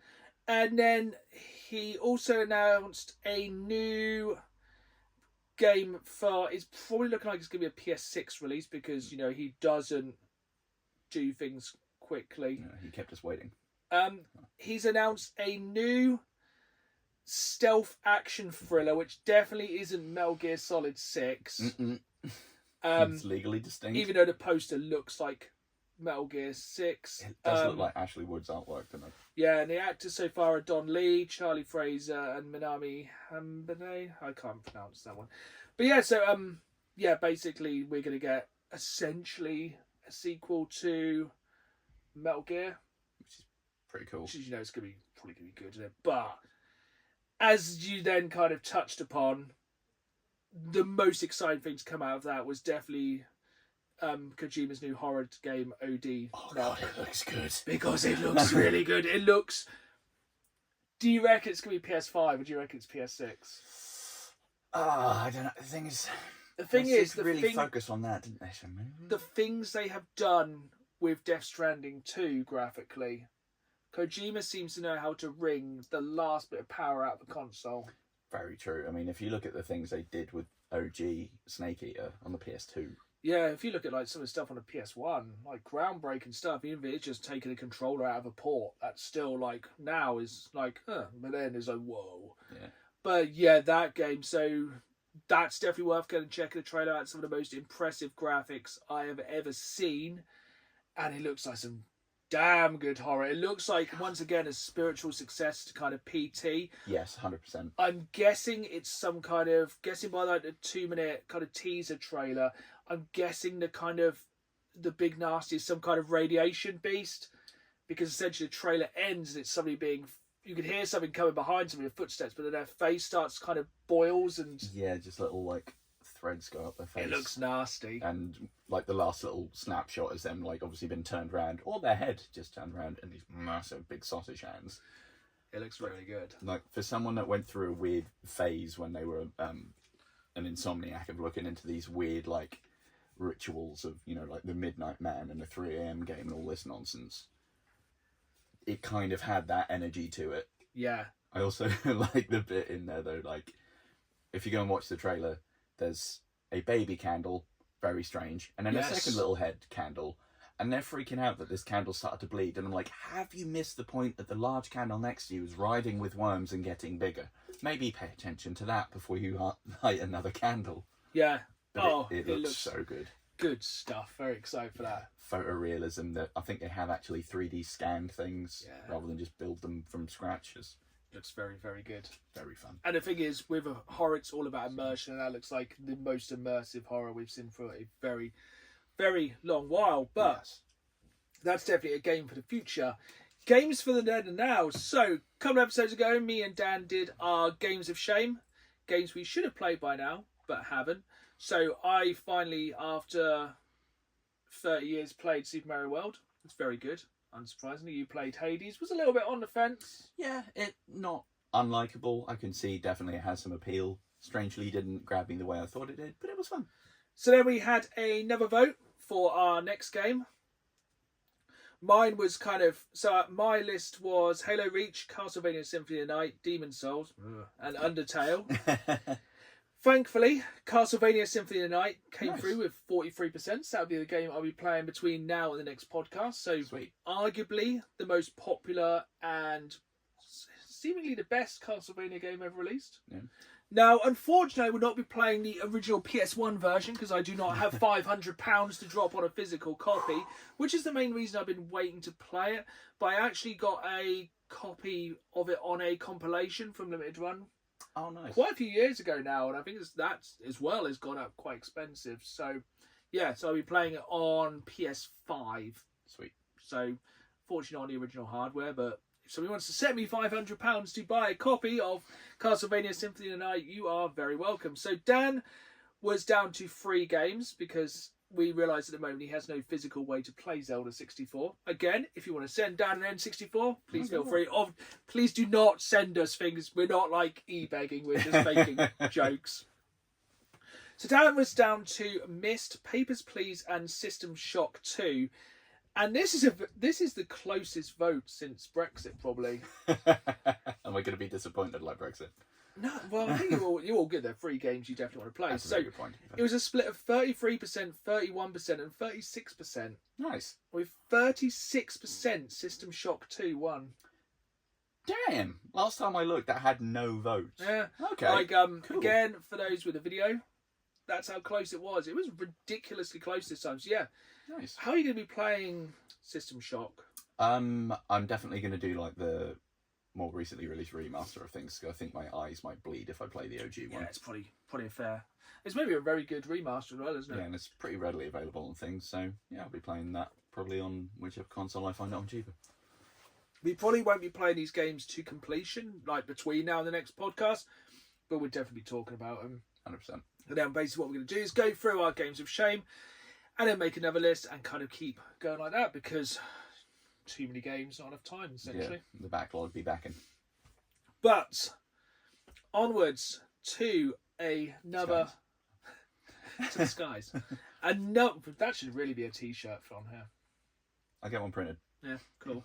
And then he also announced a new game for... It's probably looking like it's going to be a PS6 release because, you know, he doesn't do things quickly. Yeah, he kept us waiting. He's announced a new stealth action thriller, which definitely isn't Metal Gear Solid 6. It's legally distinct. Even though the poster looks like Metal Gear 6. It does look like Ashley Wood's artwork, doesn't it? Yeah, and the actors so far are Don Lee, Charlie Fraser, and Minami Hambane. I can't pronounce that one. But yeah, so yeah, basically we're going to get essentially a sequel to Metal Gear. Which is pretty cool. Which is, you know, it's probably going to be good, isn't it? But as you then kind of touched upon, the most exciting thing to come out of that was definitely Kojima's new horror game, OD. Oh, God, it looks good. Because it looks really good. It looks... Do you reckon it's going to be PS5 or do you reckon it's PS6? I don't know. The thing is... They really focused on that, didn't they? The things they have done with Death Stranding 2 graphically, Kojima seems to know how to wring the last bit of power out of the console. Very true. I mean, if you look at the things they did with OG Snake Eater on the PS2... Yeah, if you look at like some of the stuff on the PS1, like groundbreaking stuff, even if it's just taking a controller out of a port, that's still like now is like, but then it's like, whoa. Yeah. But yeah, that game, so that's definitely worth going and checking the trailer out. Some of the most impressive graphics I have ever seen, and it looks like some damn good horror. It looks like, once again, a spiritual success to kind of PT. Yes, 100%. I'm guessing it's some kind of, guessing by like the 2-minute kind of teaser trailer, I'm guessing the big nasty is some kind of radiation beast, because essentially the trailer ends and it's somebody being, you can hear something coming behind somebody, footsteps, but then their face starts kind of boils and... Yeah, just little like threads go up their face. It looks nasty. And like the last little snapshot is them like obviously been turned around, or their head just turned around, and these massive big sausage hands. It looks really good. Like for someone that went through a weird phase when they were an insomniac of looking into these weird like rituals of, you know, like the Midnight Man and the 3 AM game and all this nonsense, it kind of had that energy to it. Yeah. I also like the bit in there though, like if you go and watch the trailer, there's a baby candle, very strange, and then a second little head candle, and they're freaking out that this candle started to bleed, and I'm like, have you missed the point that the large candle next to you is riding with worms and getting bigger? Maybe pay attention to that before you light another candle. Yeah. But it looks so good. Good stuff. Very excited for that. Photorealism, that I think they have actually 3D scanned things rather than just build them from scratch. Looks very, very good. Very fun. And the thing is, with a horror, it's all about immersion, and that looks like the most immersive horror we've seen for a very, very long while. But that's definitely a game for the future. Games for the then and now. So, a couple of episodes ago, me and Dan did our Games of Shame. Games we should have played by now, but haven't. So, I finally, after 30 years, played Super Mario World. It's very good. Unsurprisingly, you played Hades. Was a little bit on the fence. Yeah, it not unlikable. I can see definitely it has some appeal. Strangely, didn't grab me the way I thought it did, but it was fun. So then we had another vote for our next game. Mine was my list was Halo Reach, Castlevania Symphony of the Night, Demon's Souls, and Undertale. Thankfully, Castlevania Symphony of the Night came through with 43%. So that'll be the game I'll be playing between now and the next podcast. So arguably the most popular and seemingly the best Castlevania game ever released. Yeah. Now, unfortunately, I will not be playing the original PS1 version because I do not have £500 to drop on a physical copy, which is the main reason I've been waiting to play it. But I actually got a copy of it on a compilation from Limited Run. Oh, nice. Quite a few years ago now, and I think that as well has gone up quite expensive. So, yeah, so I'll be playing it on PS5. Sweet. So, fortunately, on the original hardware, but if somebody wants to send me £500 to buy a copy of Castlevania Symphony of the Night, you are very welcome. So, Dan was down to 3 games because we realised at the moment he has no physical way to play Zelda 64. Again, if you want to send Dan an N64, please feel free. Please do not send us things. We're not like e-begging. We're just making jokes. So Dan was down to Myst, Papers, Please and System Shock 2. And this is the closest vote since Brexit, probably. Am I going to be disappointed like Brexit? No, well, I think you all get their 3 games you definitely want to play. That's a very good point. It was a split of 33%, 31% and 36%. Nice. With 36% System Shock 2 won. Damn. Last time I looked, that had no votes. Yeah. Okay. Cool. Again, for those with the video, that's how close it was. It was ridiculously close this time. So, yeah. Nice. How are you going to be playing System Shock? I'm definitely going to do like the more recently released remaster of things. I think my eyes might bleed if I play the OG one. Yeah, it's probably a fair. It's maybe a very good remaster as well, isn't it? Yeah, and it's pretty readily available on things. So yeah, I'll be playing that probably on whichever console I find it on cheaper. We probably won't be playing these games to completion, like between now and the next podcast, but we'll definitely be talking about them. 100%. And then basically what we're going to do is go through our Games of Shame and then make another list and kind of keep going like that because too many games, not enough time, essentially. Yeah, the backlog be backing. But onwards to another... to the skies. That should really be a t-shirt from here. I'll get one printed. Yeah, cool.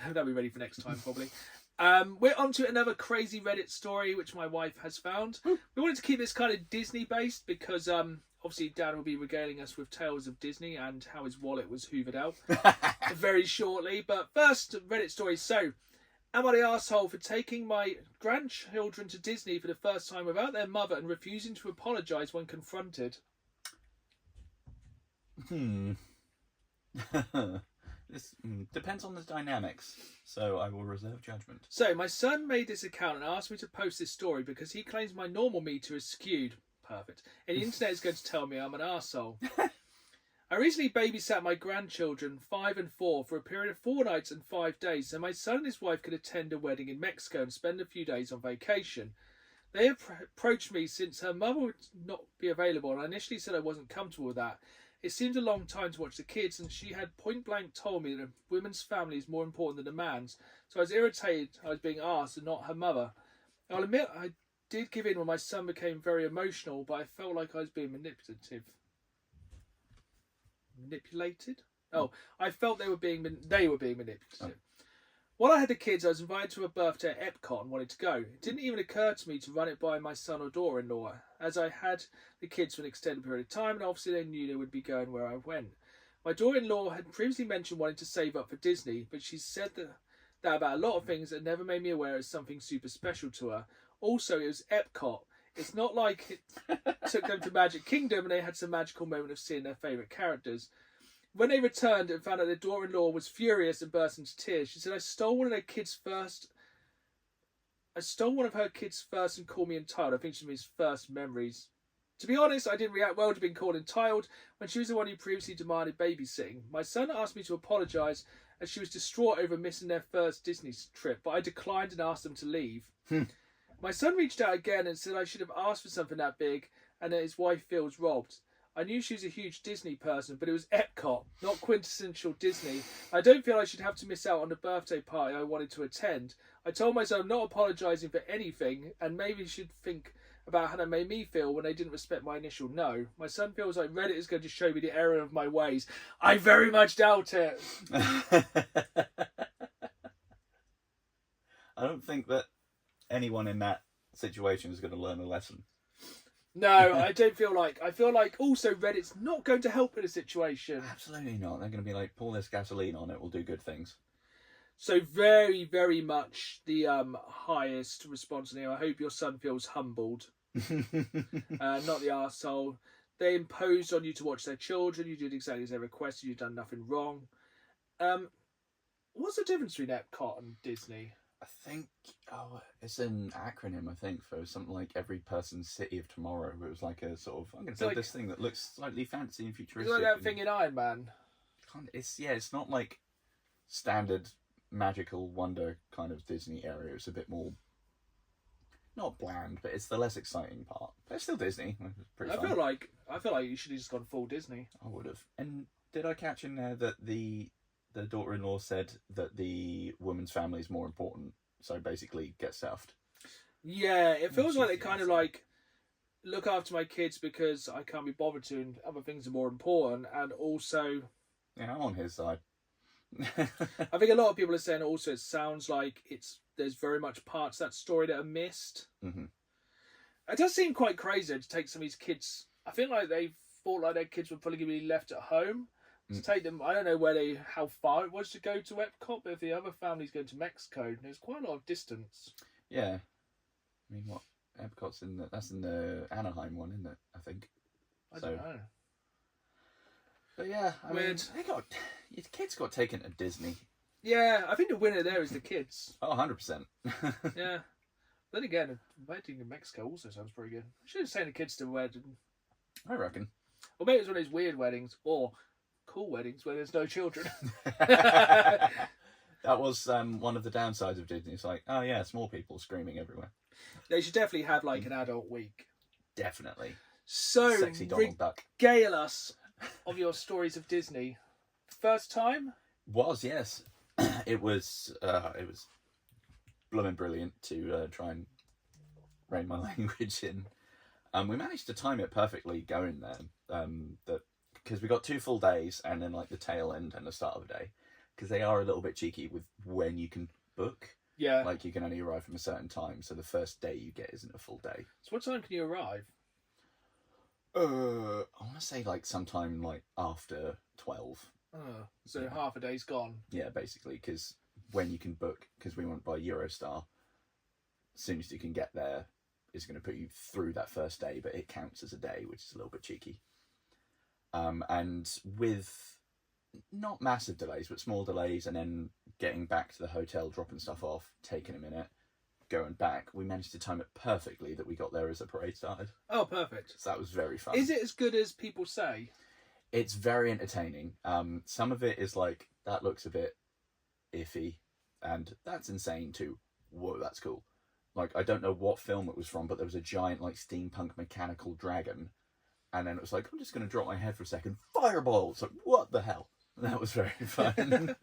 That'll be ready for next time, probably. We're on to another crazy Reddit story, which my wife has found. We wanted to keep this kind of Disney-based because obviously Dan will be regaling us with tales of Disney and how his wallet was hoovered out very shortly. But first, Reddit story. So, am I the arsehole for taking my grandchildren to Disney for the first time without their mother and refusing to apologise when confronted? This depends on the dynamics, so I will reserve judgment. So, my son made this account and asked me to post this story because he claims my normal meter is skewed. Perfect. And the internet is going to tell me I'm an arsehole. I recently babysat my grandchildren, 5 and 4, for a period of 4 nights and 5 days, so my son and his wife could attend a wedding in Mexico and spend a few days on vacation. They approached me since her mother would not be available, and I initially said I wasn't comfortable with that. It seemed a long time to watch the kids, and she had point-blank told me that a woman's family is more important than a man's, so I was irritated I was being asked and not her mother. I'll admit I did give in when my son became very emotional, but I felt like I was being manipulative. Manipulated? Oh, I felt they were being manipulative. Oh. While I had the kids, I was invited to a birthday at Epcot and wanted to go. It didn't even occur to me to run it by my son or daughter-in-law, as I had the kids for an extended period of time, and obviously they knew they would be going where I went. My daughter-in-law had previously mentioned wanting to save up for Disney, but she said that about a lot of things that never made me aware as something super special to her. Also, it was Epcot. It's not like it took them to Magic Kingdom and they had some magical moment of seeing their favourite characters. When they returned and found out their daughter-in-law was furious and burst into tears, she said, I stole one of her kids first and called me entitled. I think she means first memories. To be honest, I didn't react well to being called entitled when she was the one who previously demanded babysitting. My son asked me to apologise as she was distraught over missing their first Disney trip, but I declined and asked them to leave. My son reached out again and said I should have asked for something that big and that his wife feels robbed. I knew she was a huge Disney person, but it was Epcot, not quintessential Disney. I don't feel I should have to miss out on the birthday party I wanted to attend. I told myself I'm not apologising for anything and maybe should think about how that made me feel when they didn't respect my initial no. My son feels like Reddit is going to show me the error of my ways. I very much doubt it. I don't think that anyone in that situation is going to learn a lesson. No, I don't feel like. I feel like also Reddit's not going to help in a situation. Absolutely not. They're going to be like, pour this gasoline on it, will do good things. So very, very much the highest response on here. I hope your son feels humbled. Not the arsehole. They imposed on you to watch their children. You did exactly as they requested. You've done nothing wrong. What's the difference between Epcot and Disney? I think, it's an acronym, I think, for something like every person's city of tomorrow. It was like a sort of, I'm going to build this thing that looks slightly fancy and futuristic. It's like that thing in Iron Man. It's not like standard magical wonder kind of Disney area. It's a bit more, not bland, but it's the less exciting part. But it's still Disney. It's pretty fun. I feel like you should have just gone full Disney. I would have. And did I catch in there that the daughter-in-law said that the woman's family is more important, so basically get stuffed? Yeah, it feels like they kind of like look after my kids because I can't be bothered to and other things are more important, and also... Yeah, I'm on his side. I think a lot of people are saying also it sounds like there's very much parts of that story that are missed. Mm-hmm. It does seem quite crazy to take some of these kids... I feel like they thought like their kids were probably going to be left at home. To take them, I don't know how far it was to go to Epcot, but if the other family's going to Mexico, there's quite a lot of distance. Yeah, I mean, what Epcot's that's in the Anaheim one, isn't it? I think. I don't know. But yeah, I mean, your kids got taken to Disney. Yeah, I think the winner there is the kids. Oh, 100%. Yeah. Then again, a wedding in Mexico also sounds pretty good. I should have sent the kids to a wedding. I reckon. Or maybe it's one of those weird weddings, or cool weddings where there's no children. That was one of the downsides of Disney. It's like, oh yeah, small people screaming everywhere. They should definitely have like an adult week. Definitely. So, Sexy Donald Duck. Regale us of your stories of Disney. First time? Yes. It was blooming brilliant to try and rein my language in. We managed to time it perfectly going there. Because we got 2 full days and then like the tail end and the start of the day, because they are a little bit cheeky with when you can book. Yeah. Like you can only arrive from a certain time, so the first day you get isn't a full day. So what time can you arrive? I want to say like sometime like after 12. So yeah. Half a day's gone. Yeah, basically, because when you can book, because we went by Eurostar, as soon as you can get there, it's going to put you through that first day, but it counts as a day, which is a little bit cheeky. And with not massive delays, but small delays, and then getting back to the hotel, dropping stuff off, taking a minute, going back, we managed to time it perfectly that we got there as the parade started. Oh, perfect. So that was very fun. Is it as good as people say? It's very entertaining. Some of it is like, that looks a bit iffy, and that's insane too. Whoa, that's cool. Like, I don't know what film it was from, but there was a giant, like, steampunk mechanical dragon. And then it was like, I'm just going to drop my head for a second. Fireball! It's like, what the hell? That was very fun.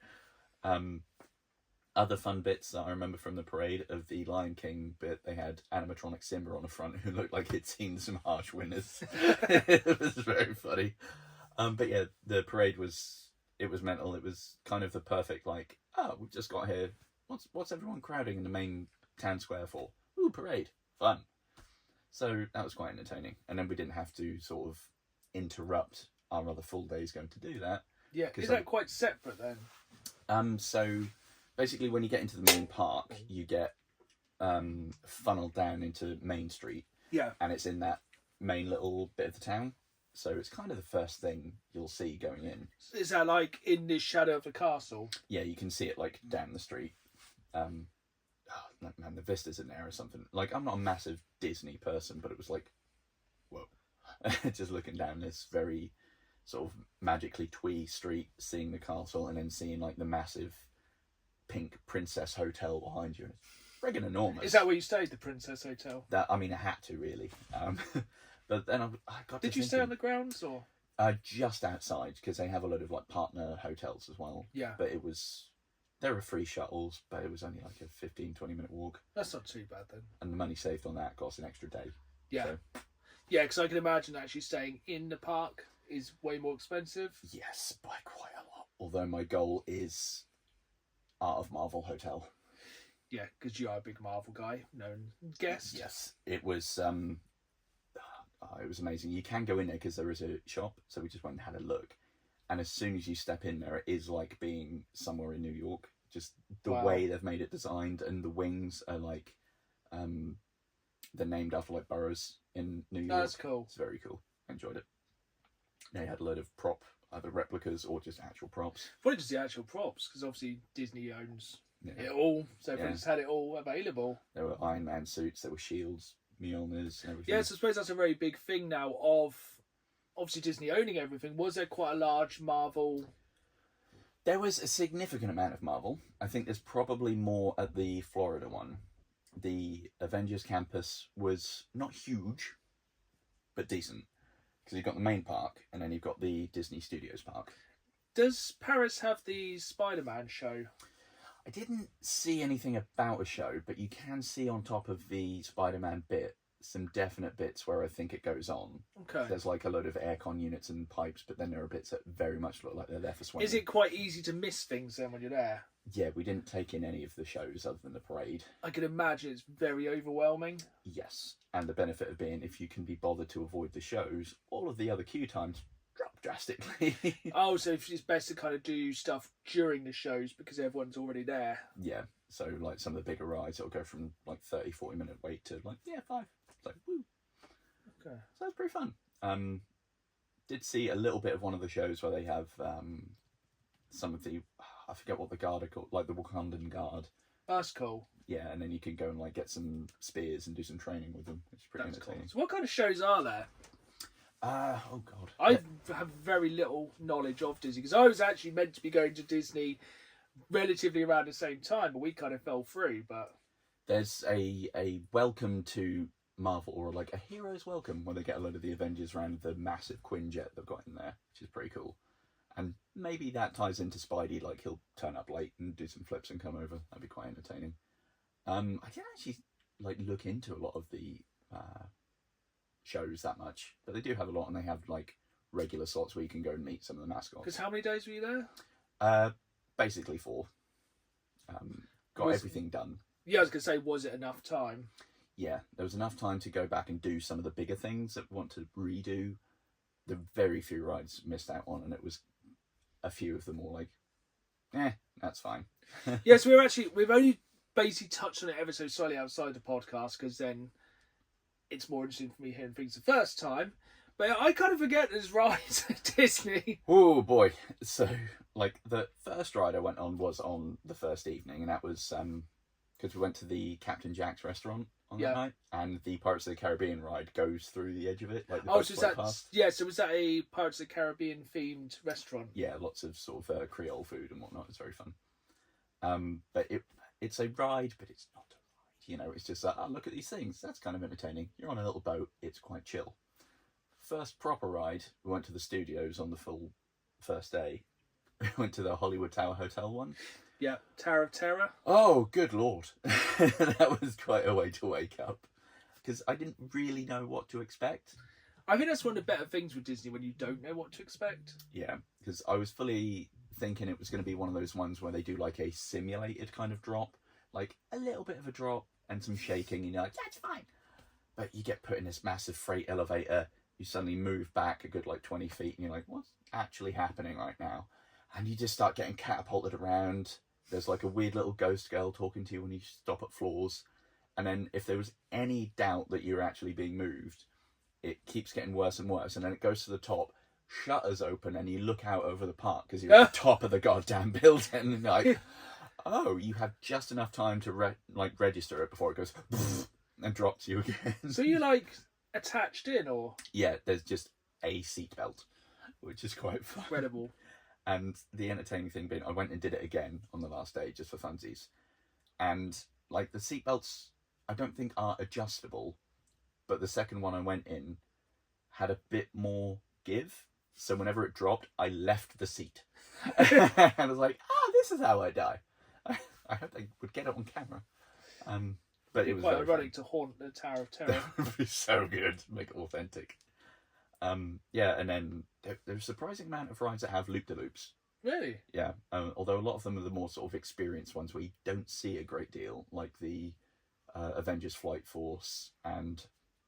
Other fun bits that I remember from the parade of the Lion King bit, they had animatronic Simba on the front who looked like he'd seen some harsh winters. It was very funny. But yeah, the parade was mental. It was kind of the perfect, like, oh, we've just got here. What's everyone crowding in the main town square for? Ooh, parade. Fun. So that was quite entertaining. And then we didn't have to sort of interrupt our other full days going to do that. Yeah, is that quite separate then? So basically when you get into the main park, you get funneled down into Main Street. Yeah. And it's in that main little bit of the town. So it's kind of the first thing you'll see going in. Is that like in the shadow of the castle? Yeah, you can see it like down the street. Oh, man, the vistas in there or something. Like, I'm not a massive Disney person, but it was like, whoa. Just looking down this very sort of magically twee street, seeing the castle, and then seeing like the massive pink Princess Hotel behind you. It's friggin' enormous. Is that where you stayed, the Princess Hotel? That, I mean, I had to really. But then I got to Did you stay on the grounds or? Just outside, because they have a lot of like partner hotels as well. Yeah. But there were free shuttles, but it was only like a 15-20 minute walk. That's not too bad then. And the money saved on that got us an extra day. Yeah. So, yeah, because I can imagine actually staying in the park is way more expensive. yes, by quite a lot. Although my goal is Art of Marvel Hotel. Yeah, because you are a big Marvel guy, known guest. Yes, it was amazing. You can go in there because there is a shop, so we just went and had a look. And as soon as you step in there, it is like being somewhere in New York. Just the way they've made it designed, and the wings are like, they're named after like boroughs in New York. That's cool. It's very cool. I enjoyed it. They had a load of either replicas or just actual props. Probably just the actual props, because obviously Disney owns it all, so everyone's had it all available. There were Iron Man suits, there were shields, Mjolnirs, and everything. Yes, I suppose that's a very big thing now of obviously Disney owning everything. Was there quite a large Marvel? There was a significant amount of Marvel. I think there's probably more at the Florida one. The Avengers campus was not huge, but decent. Because you've got the main park, and then you've got the Disney Studios park. Does Paris have the Spider-Man show? I didn't see anything about a show, but you can see on top of the Spider-Man bit some definite bits where I think it goes on. Okay. There's like a load of aircon units and pipes, but then there are bits that very much look like they're there for swimming. Is it quite easy to miss things then when you're there? Yeah, we didn't take in any of the shows other than the parade. I can imagine it's very overwhelming. Yes, and the benefit of being, if you can be bothered to avoid the shows, all of the other queue times drop drastically. Oh, so it's best to kind of do stuff during the shows because everyone's already there. Yeah, so like some of the bigger rides, it'll go from like 30-40 minute wait to like, 5. It's like, woo. Okay. So that's pretty fun. Did see a little bit of one of the shows where they have some of the, I forget what the guard are called, like the Wakandan guard. That's cool. Yeah, and then you can go and like get some spears and do some training with them. It's pretty entertaining. Cool. So what kind of shows are there? Oh god. I have very little knowledge of Disney because I was actually meant to be going to Disney relatively around the same time, but we kind of fell through. But there's a welcome to Marvel, or like a hero's welcome, where they get a load of the Avengers around the massive Quinjet they've got in there, which is pretty cool. And maybe that ties into Spidey, like he'll turn up late and do some flips and come over. That'd be quite entertaining. I didn't actually like look into a lot of the shows that much, but they do have a lot, and they have like regular slots where you can go and meet some of the mascots. Because how many days were you there? Basically 4. Got everything done. Yeah, I was gonna say, was it enough time? Yeah, there was enough time to go back and do some of the bigger things that we want to redo. The very few rides missed out on, and it was a few of them all like, that's fine. Yes, we've only basically touched on it ever so slightly outside the podcast, because then it's more interesting for me hearing things the first time. But I kind of forget there's rides at Disney. Oh boy. So like the first ride I went on was on the first evening, and that was because we went to the Captain Jack's restaurant on that night, and the Pirates of the Caribbean ride goes through the edge of it. Like the so was that a Pirates of the Caribbean themed restaurant? Yeah, lots of sort of Creole food and whatnot. It's very fun. But it's a ride, but it's not a ride. You know, it's just like, look at these things. That's kind of entertaining. You're on a little boat. It's quite chill. First proper ride, we went to the studios on the full first day. We went to the Hollywood Tower Hotel one. Yeah, Tower of Terror. Oh, good lord. That was quite a way to wake up. Because I didn't really know what to expect. I think that's one of the better things with Disney, when you don't know what to expect. Yeah, because I was fully thinking it was going to be one of those ones where they do like a simulated kind of drop. Like a little bit of a drop and some shaking, and you're like, yeah, it's fine. But you get put in this massive freight elevator, you suddenly move back a good like 20 feet, and you're like, what's actually happening right now? And you just start getting catapulted around. There's like a weird little ghost girl talking to you when you stop at floors. And then if there was any doubt that you're actually being moved, it keeps getting worse and worse. And then it goes to the top, shutters open, and you look out over the park because you're at the top of the goddamn building. And like, oh, you have just enough time to register it before it goes and drops you again. So you're like attached in, or? Yeah, there's just a seatbelt, which is quite fun. Incredible. And the entertaining thing being, I went and did it again on the last day just for funsies. And like the seatbelts, I don't think are adjustable, but the second one I went in had a bit more give. So whenever it dropped, I left the seat. And I was like, this is how I die. I hope they would get it on camera. But it was quite ironic to haunt the Tower of Terror. That would be so good. Make it authentic. Yeah, and then there's a surprising amount of rides that have loop-de-loops. Really? Yeah, although a lot of them are the more sort of experienced ones where you don't see a great deal, like the Avengers Flight Force and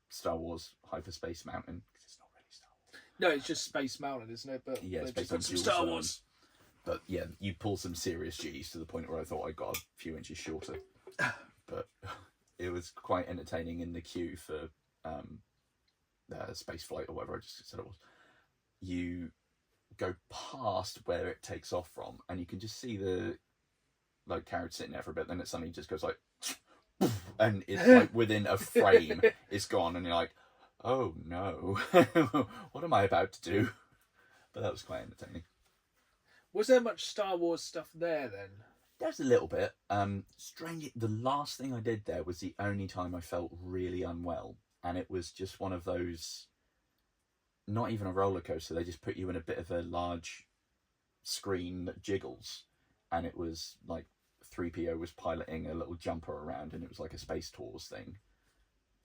Star Wars Hyperspace Mountain, because it's not really Star Wars. No, it's just Space Mountain, isn't it? But yeah, it's based on on some Star Wars. But yeah, you pull some serious G's to the point where I thought I got a few inches shorter. But it was quite entertaining in the queue for space flight or whatever I just said it was. You go past where it takes off from, and you can just see the carriage sitting there for a bit. Then it suddenly just goes like, and it's like within a frame, it's gone, and you're like, oh no, what am I about to do? But that was quite entertaining. Was there much Star Wars stuff there then? There's a little bit. Strangely, the last thing I did there was the only time I felt really unwell, and it was just one of those. Not even a roller coaster. They just put you in a bit of a large screen that jiggles, and it was like 3PO was piloting a little jumper around, and it was like a Space Tours thing,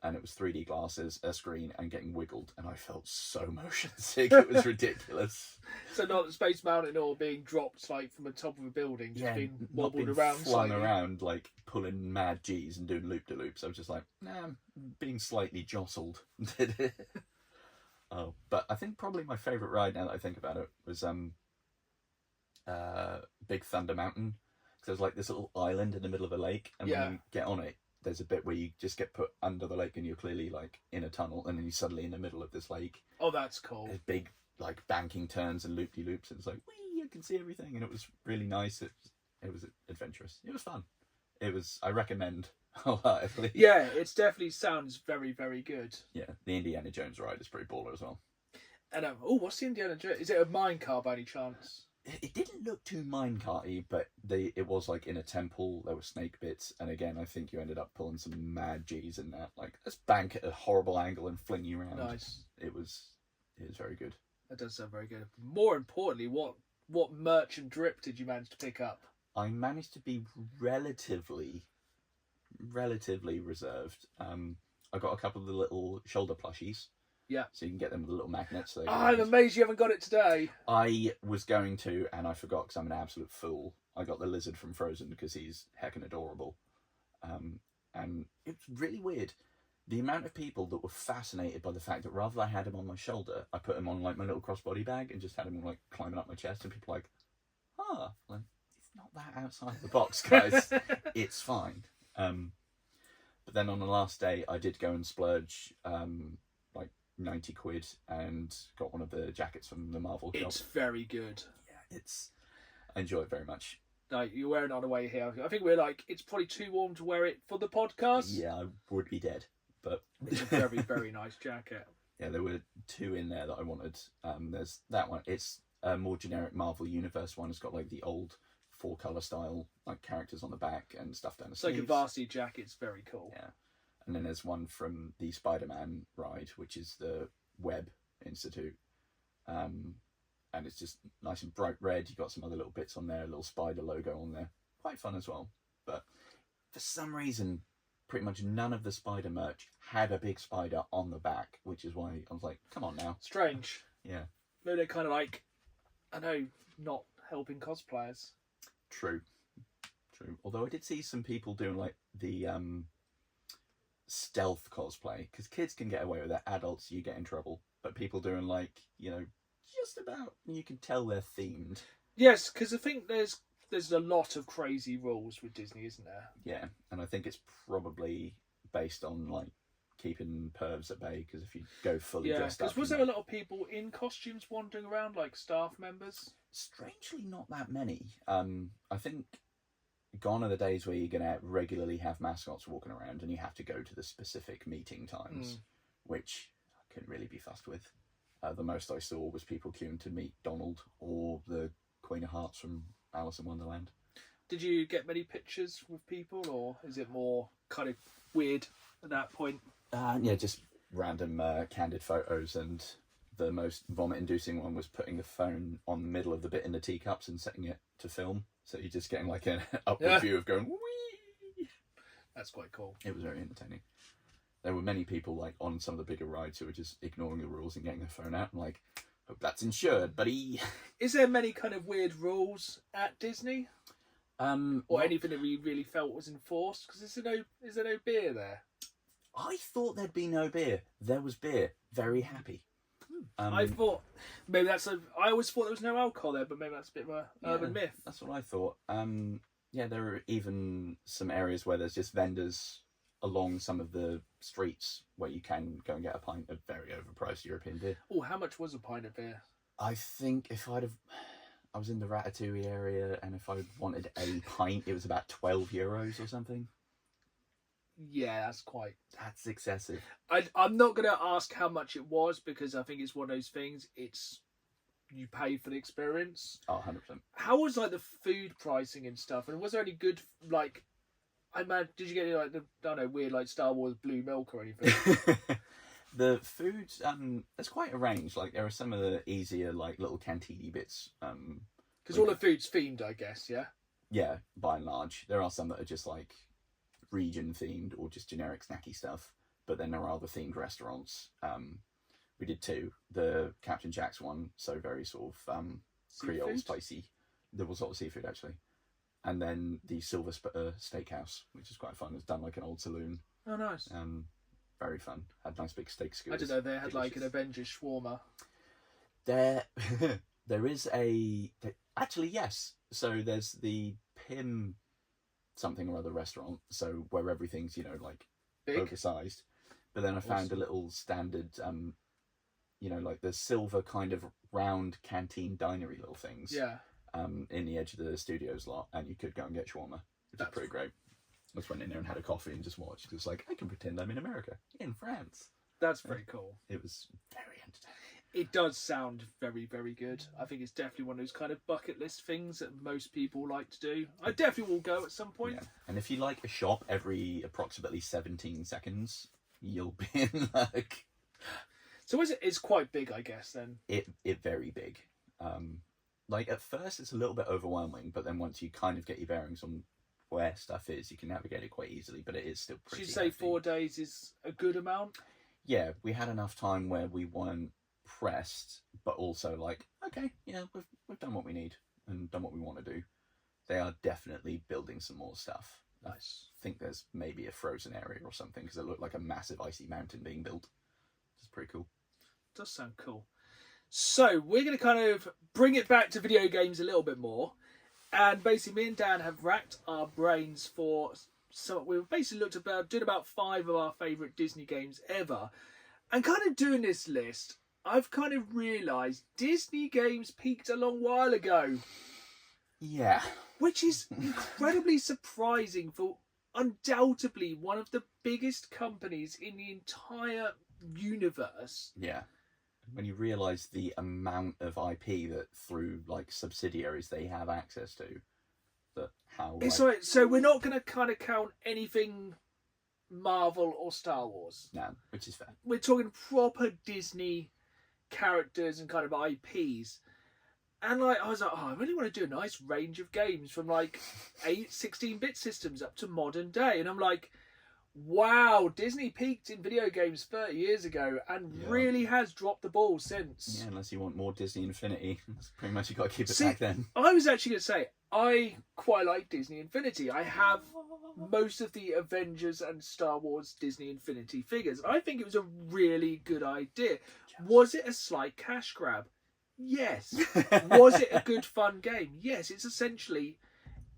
and it was 3D glasses, a screen, and getting wiggled, and I felt so motion sick. It was ridiculous. So not the Space Mountain or being dropped like from the top of a building, just being wobbled being around, flung around, like pulling mad G's and doing loop de loops. I was just like, I'm being slightly jostled. Did it? Oh, but I think probably my favourite ride now that I think about it was Big Thunder Mountain. Because there's like this little island in the middle of a lake, and when you get on it, there's a bit where you just get put under the lake and you're clearly like in a tunnel, and then you're suddenly in the middle of this lake. Oh, that's cool. There's big like banking turns and loop-de-loops, and it's like, whee, I can see everything, and it was really nice. It was adventurous. It was fun. I recommend wholeheartedly. Yeah, it definitely sounds very, very good. Yeah, the Indiana Jones ride is pretty baller as well. And what's the Indiana Jones? Is it a minecart by any chance? It didn't look too minecarty, but it was like in a temple. There were snake bits, and again, I think you ended up pulling some mad G's in that. Like, let's bank at a horrible angle and fling you around. Nice. It was very good. That does sound very good. More importantly, what merch and drip did you manage to pick up? I managed to be relatively reserved. I got a couple of the little shoulder plushies. Yeah. So you can get them with the little magnets. So I'm amazed you haven't got it today. I was going to, and I forgot because I'm an absolute fool. I got the lizard from Frozen because he's heckin' adorable. And it's really weird. The amount of people that were fascinated by the fact that rather than I had him on my shoulder, I put him on like my little crossbody bag and just had him like climbing up my chest, and people were like, like, it's not that outside the box, guys. It's fine. But then on the last day, I did go and splurge like 90 quid and got one of the jackets from the Marvel shop. It's very good. Yeah, I enjoy it very much. Like, you're wearing it on the way here. I think we're like, it's probably too warm to wear it for the podcast. Yeah, I would be dead. But it's a very, very nice jacket. Yeah, there were two in there that I wanted. There's that one. It's a more generic Marvel Universe one. It's got like the old 4-color style like characters on the back and stuff down the sleeves. Like a varsity jacket. It's very cool. Yeah. And then there's one from the Spider-Man ride, which is the Webb Institute. And it's just nice and bright red. You've got some other little bits on there, a little spider logo on there. Quite fun as well. But for some reason, pretty much none of the spider merch had a big spider on the back, which is why I was like, come on now. Strange. Yeah. Maybe they're kind of like, I know, not helping cosplayers. True. Although I did see some people doing like the stealth cosplay, because kids can get away with that, adults you get in trouble, but people doing like, just about, you can tell they're themed. Yes, because I think there's a lot of crazy rules with Disney, isn't there? Yeah, and I think it's probably based on like keeping pervs at bay, because if you go fully dressed up, because was there a lot of people in costumes wandering around, like staff members? Strangely, not that many. I think gone are the days where you're going to regularly have mascots walking around and you have to go to the specific meeting times, which I couldn't really be fussed with. The most I saw was people queuing to meet Donald or the Queen of Hearts from Alice in Wonderland. Did you get many pictures with people, or is it more kind of weird at that point? Yeah, just random candid photos, and the most vomit-inducing one was putting the phone on the middle of the bit in the teacups and setting it to film. So you're just getting like an upward view of going, whee! That's quite cool. It was very entertaining. There were many people like on some of the bigger rides who were just ignoring the rules and getting their phone out and like, hope that's insured, buddy. Is there many kind of weird rules at Disney? Or anything that we really felt was enforced? Because is there no beer there? I thought there'd be no beer. There was beer. Very happy. I thought maybe I always thought there was no alcohol there, but maybe that's a bit of an urban myth. That's what I thought. Yeah, there are even some areas where there's just vendors along some of the streets where you can go and get a pint of very overpriced European beer. Oh, how much was a pint of beer? I think I was in the Ratatouille area, and if I wanted a pint, it was about €12 or something. Yeah, That's excessive. I'm not going to ask how much it was, because I think it's one of those things. You pay for the experience. Oh, 100%. How was like the food pricing and stuff? And was there any good like? Did you get any like weird like Star Wars blue milk or anything? The food, there's quite a range. Like there are some of the easier like little canteeny bits. Because all the food's themed, I guess. Yeah. Yeah, by and large, there are some that are just like region themed or just generic snacky stuff. But then there are other themed restaurants. We did two. The Captain Jack's one, so very sort of Creole spicy. There was a lot of seafood actually. And then the Silver Steakhouse, which is quite fun. It's done like an old saloon. Oh, nice. Very fun. Had nice big steak skewers. I didn't know they had like an Avengers shawarma. There is actually, yes. So there's the Pim something or other restaurant. So where everything's, like big, oversized. But then I found a little standard, like the silver kind of round canteen dinery little things. Yeah. In the edge of the studios lot, and you could go and get shawarma, which is pretty great. I just went in there and had a coffee and just watched, because like, I can pretend I'm in America, in France. That's very cool. It was very entertaining. It does sound very, very good. I think it's definitely one of those kind of bucket list things that most people like to do. I definitely will go at some point. Yeah. And if you like a shop every approximately 17 seconds, you'll be in like... So it's quite big, I guess, then? It very big. Like at first it's a little bit overwhelming, but then once you kind of get your bearings on where stuff is, you can navigate it quite easily, but it is still pretty Should you say hefty. 4 days is a good amount? Yeah, we had enough time where we weren't pressed, but also like, okay, yeah, we've done what we need and done what we want to do. They are definitely building some more stuff. Nice. I think there's maybe a frozen area or something, because it looked like a massive icy mountain being built. It's pretty cool. Does sound cool. So we're going to kind of bring it back to video games a little bit more, and basically me and Dan have racked our brains for we've basically doing about 5 of our favourite Disney games ever, and kind of doing this list, I've kind of realised Disney games peaked a long while ago. Yeah. Which is incredibly surprising for undoubtedly one of the biggest companies in the entire universe. Yeah. When you realise the amount of IP that through like subsidiaries they have access to, so we're not going to kind of count anything Marvel or Star Wars. No, which is fair. We're talking proper Disney characters and kind of IPs. And like I was like, I really want to do a nice range of games from like 16-bit systems up to modern day. And I'm like, wow, Disney peaked in video games 30 years ago and really has dropped the ball since. Yeah, unless you want more Disney Infinity. That's pretty much you got to keep it back then. I was actually going to say, I quite like Disney Infinity. I have most of the Avengers and Star Wars Disney Infinity figures. I think it was a really good idea. Was it a slight cash grab? Yes. Was it a good fun game? Yes. It's essentially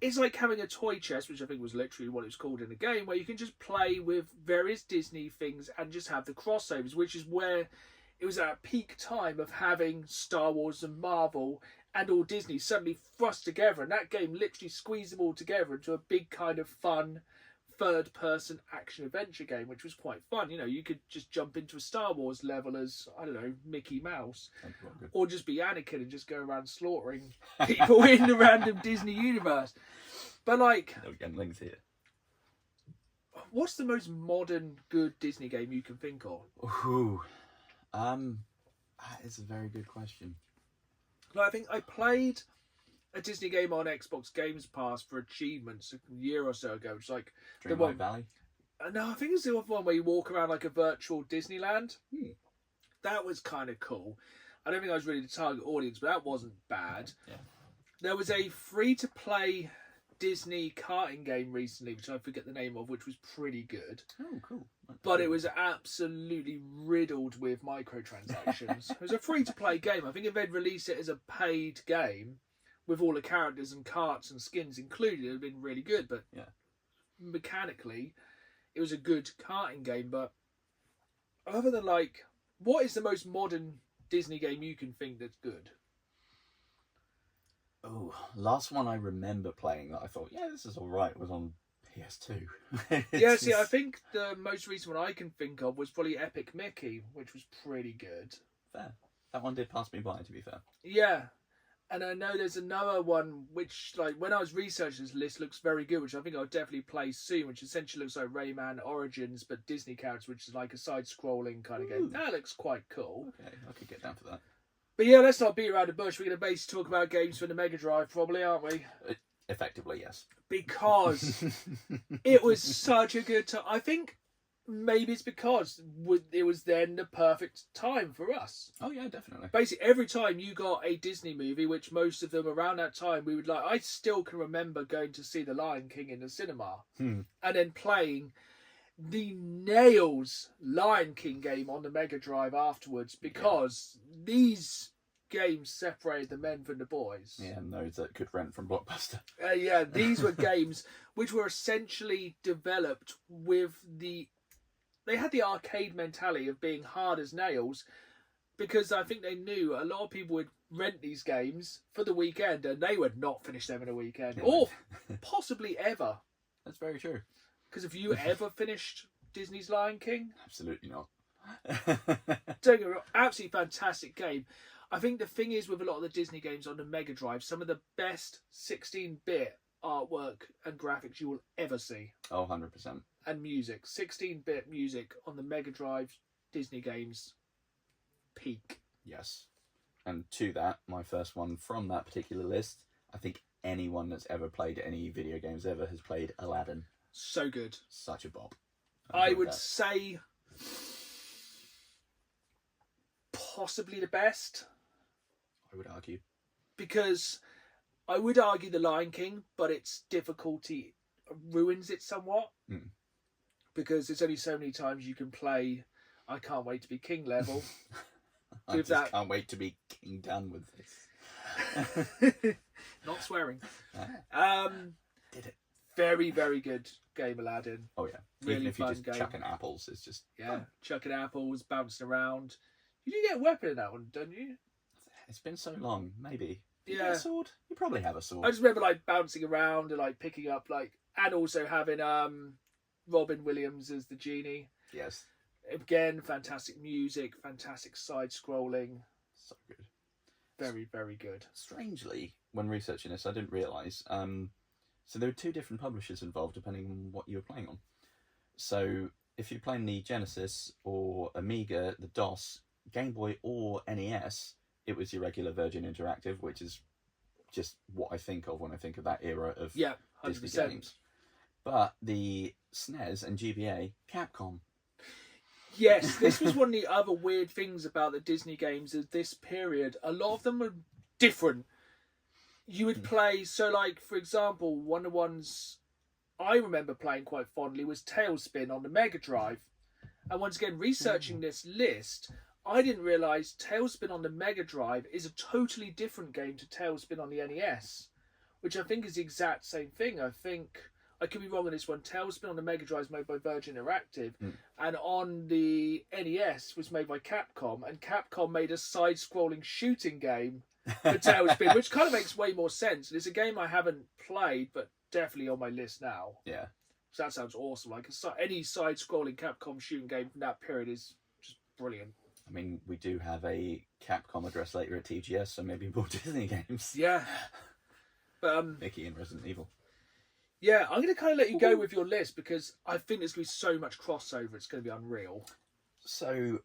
it's like having a toy chest, which I think was literally what it was called in the game, where you can just play with various Disney things and just have the crossovers, which is where it was at a peak time of having Star Wars and Marvel and all Disney suddenly thrust together, and that game literally squeezed them all together into a big kind of fun third-person action-adventure game, which was quite fun. You know, you could just jump into a Star Wars level as, I don't know, Mickey Mouse, or just be Anakin and just go around slaughtering people in the random Disney universe. But, like... No younglings here. What's the most modern, good Disney game you can think of? Ooh. That is a very good question. Like, I think I played a Disney game on Xbox Games Pass for achievements a year or so ago. It's like Dreamlight Valley. No, I think it's the other one where you walk around like a virtual Disneyland. That was kind of cool. I don't think I was really the target audience, but that wasn't bad. Yeah. There was a free-to-play Disney karting game recently, which I forget the name of, which was pretty good. Oh, cool. But it was absolutely riddled with microtransactions. It was a free-to-play game. I think if they'd released it as a paid game, with all the characters and carts and skins included, it would have been really good. But mechanically, it was a good karting game. But other than, like, what is the most modern Disney game you can think that's good? Oh, last one I remember playing that I thought, yeah, this is all right, was on PS2. Yeah, see, I think the most recent one I can think of was probably Epic Mickey, which was pretty good. Fair. That one did pass me by, to be fair. Yeah. And I know there's another one which, like, when I was researching this list, looks very good, which I think I'll definitely play soon, which essentially looks like Rayman Origins, but Disney characters, which is like a side-scrolling kind of game. That looks quite cool. Okay, I could get down for that. But yeah, let's not beat around the bush. We're going to basically talk about games for the Mega Drive, probably, aren't we? Effectively, yes. Because it was such a good time. I think maybe it's because it was then the perfect time for us. Oh, yeah, definitely. Basically, every time you got a Disney movie, which most of them around that time, we would like... I still can remember going to see The Lion King in the cinema and then playing the Nails Lion King game on the Mega Drive afterwards, because these games separated the men from the boys. Yeah, and those that could rent from Blockbuster. Yeah, these were games which were essentially developed with they had the arcade mentality of being hard as nails, because I think they knew a lot of people would rent these games for the weekend and they would not finish them in a weekend, or possibly ever. That's very true. Because have you ever finished Disney's Lion King? Absolutely not. Don't get me wrong, absolutely fantastic game. I think the thing is with a lot of the Disney games on the Mega Drive, some of the best 16-bit artwork and graphics you will ever see. Oh, 100%. And music. 16-bit music on the Mega Drive Disney games. Peak. Yes. And to that, my first one from that particular list, I think anyone that's ever played any video games ever has played Aladdin. So good. Such a bop. I would say possibly the best. I would argue. Because I would argue The Lion King, but its difficulty ruins it somewhat. Because there's only so many times you can play I Can't Wait to Be King level. I can't wait to be king done with this. Not swearing. Did it. Very, very good game, Aladdin. Oh, yeah. Really even if you're fun just game. chucking apples, it's just... Yeah, chucking apples, bouncing around. You do get a weapon in that one, don't you? It's been so long, maybe. Yeah. You get a sword? You probably have a sword. I just remember like bouncing around and like picking up like, and also having Robin Williams as the genie. Yes. Again, fantastic music, fantastic side-scrolling. So good. Very, very good. Strangely, when researching this, I didn't realise. So there were two different publishers involved depending on what you were playing on. So if you're playing the Genesis or Amiga, the DOS, Game Boy or NES, it was your regular Virgin Interactive, which is just what I think of when I think of that era of 100%. Disney games. But the SNES and GBA, Capcom. Yes, this was one of the other weird things about the Disney games of this period. A lot of them were different. You would play, so like, for example, one of the ones I remember playing quite fondly was Tailspin on the Mega Drive. And once again, researching this list, I didn't realise Tailspin on the Mega Drive is a totally different game to Tailspin on the NES. which I think is the exact same thing. I think I could be wrong on this one. Tailspin on the Mega Drive is made by Virgin Interactive, and on the NES was made by Capcom, and Capcom made a side-scrolling shooting game for Tailspin, which kind of makes way more sense. And it's a game I haven't played, but definitely on my list now. Yeah. So that sounds awesome. Like any side-scrolling Capcom shooting game from that period is just brilliant. I mean, we do have a Capcom address later at TGS, so maybe more Disney games. Yeah. But Mickey and Resident Evil. Yeah, I'm going to kind of let you go with your list because I think there's going to be so much crossover. It's going to be unreal. So,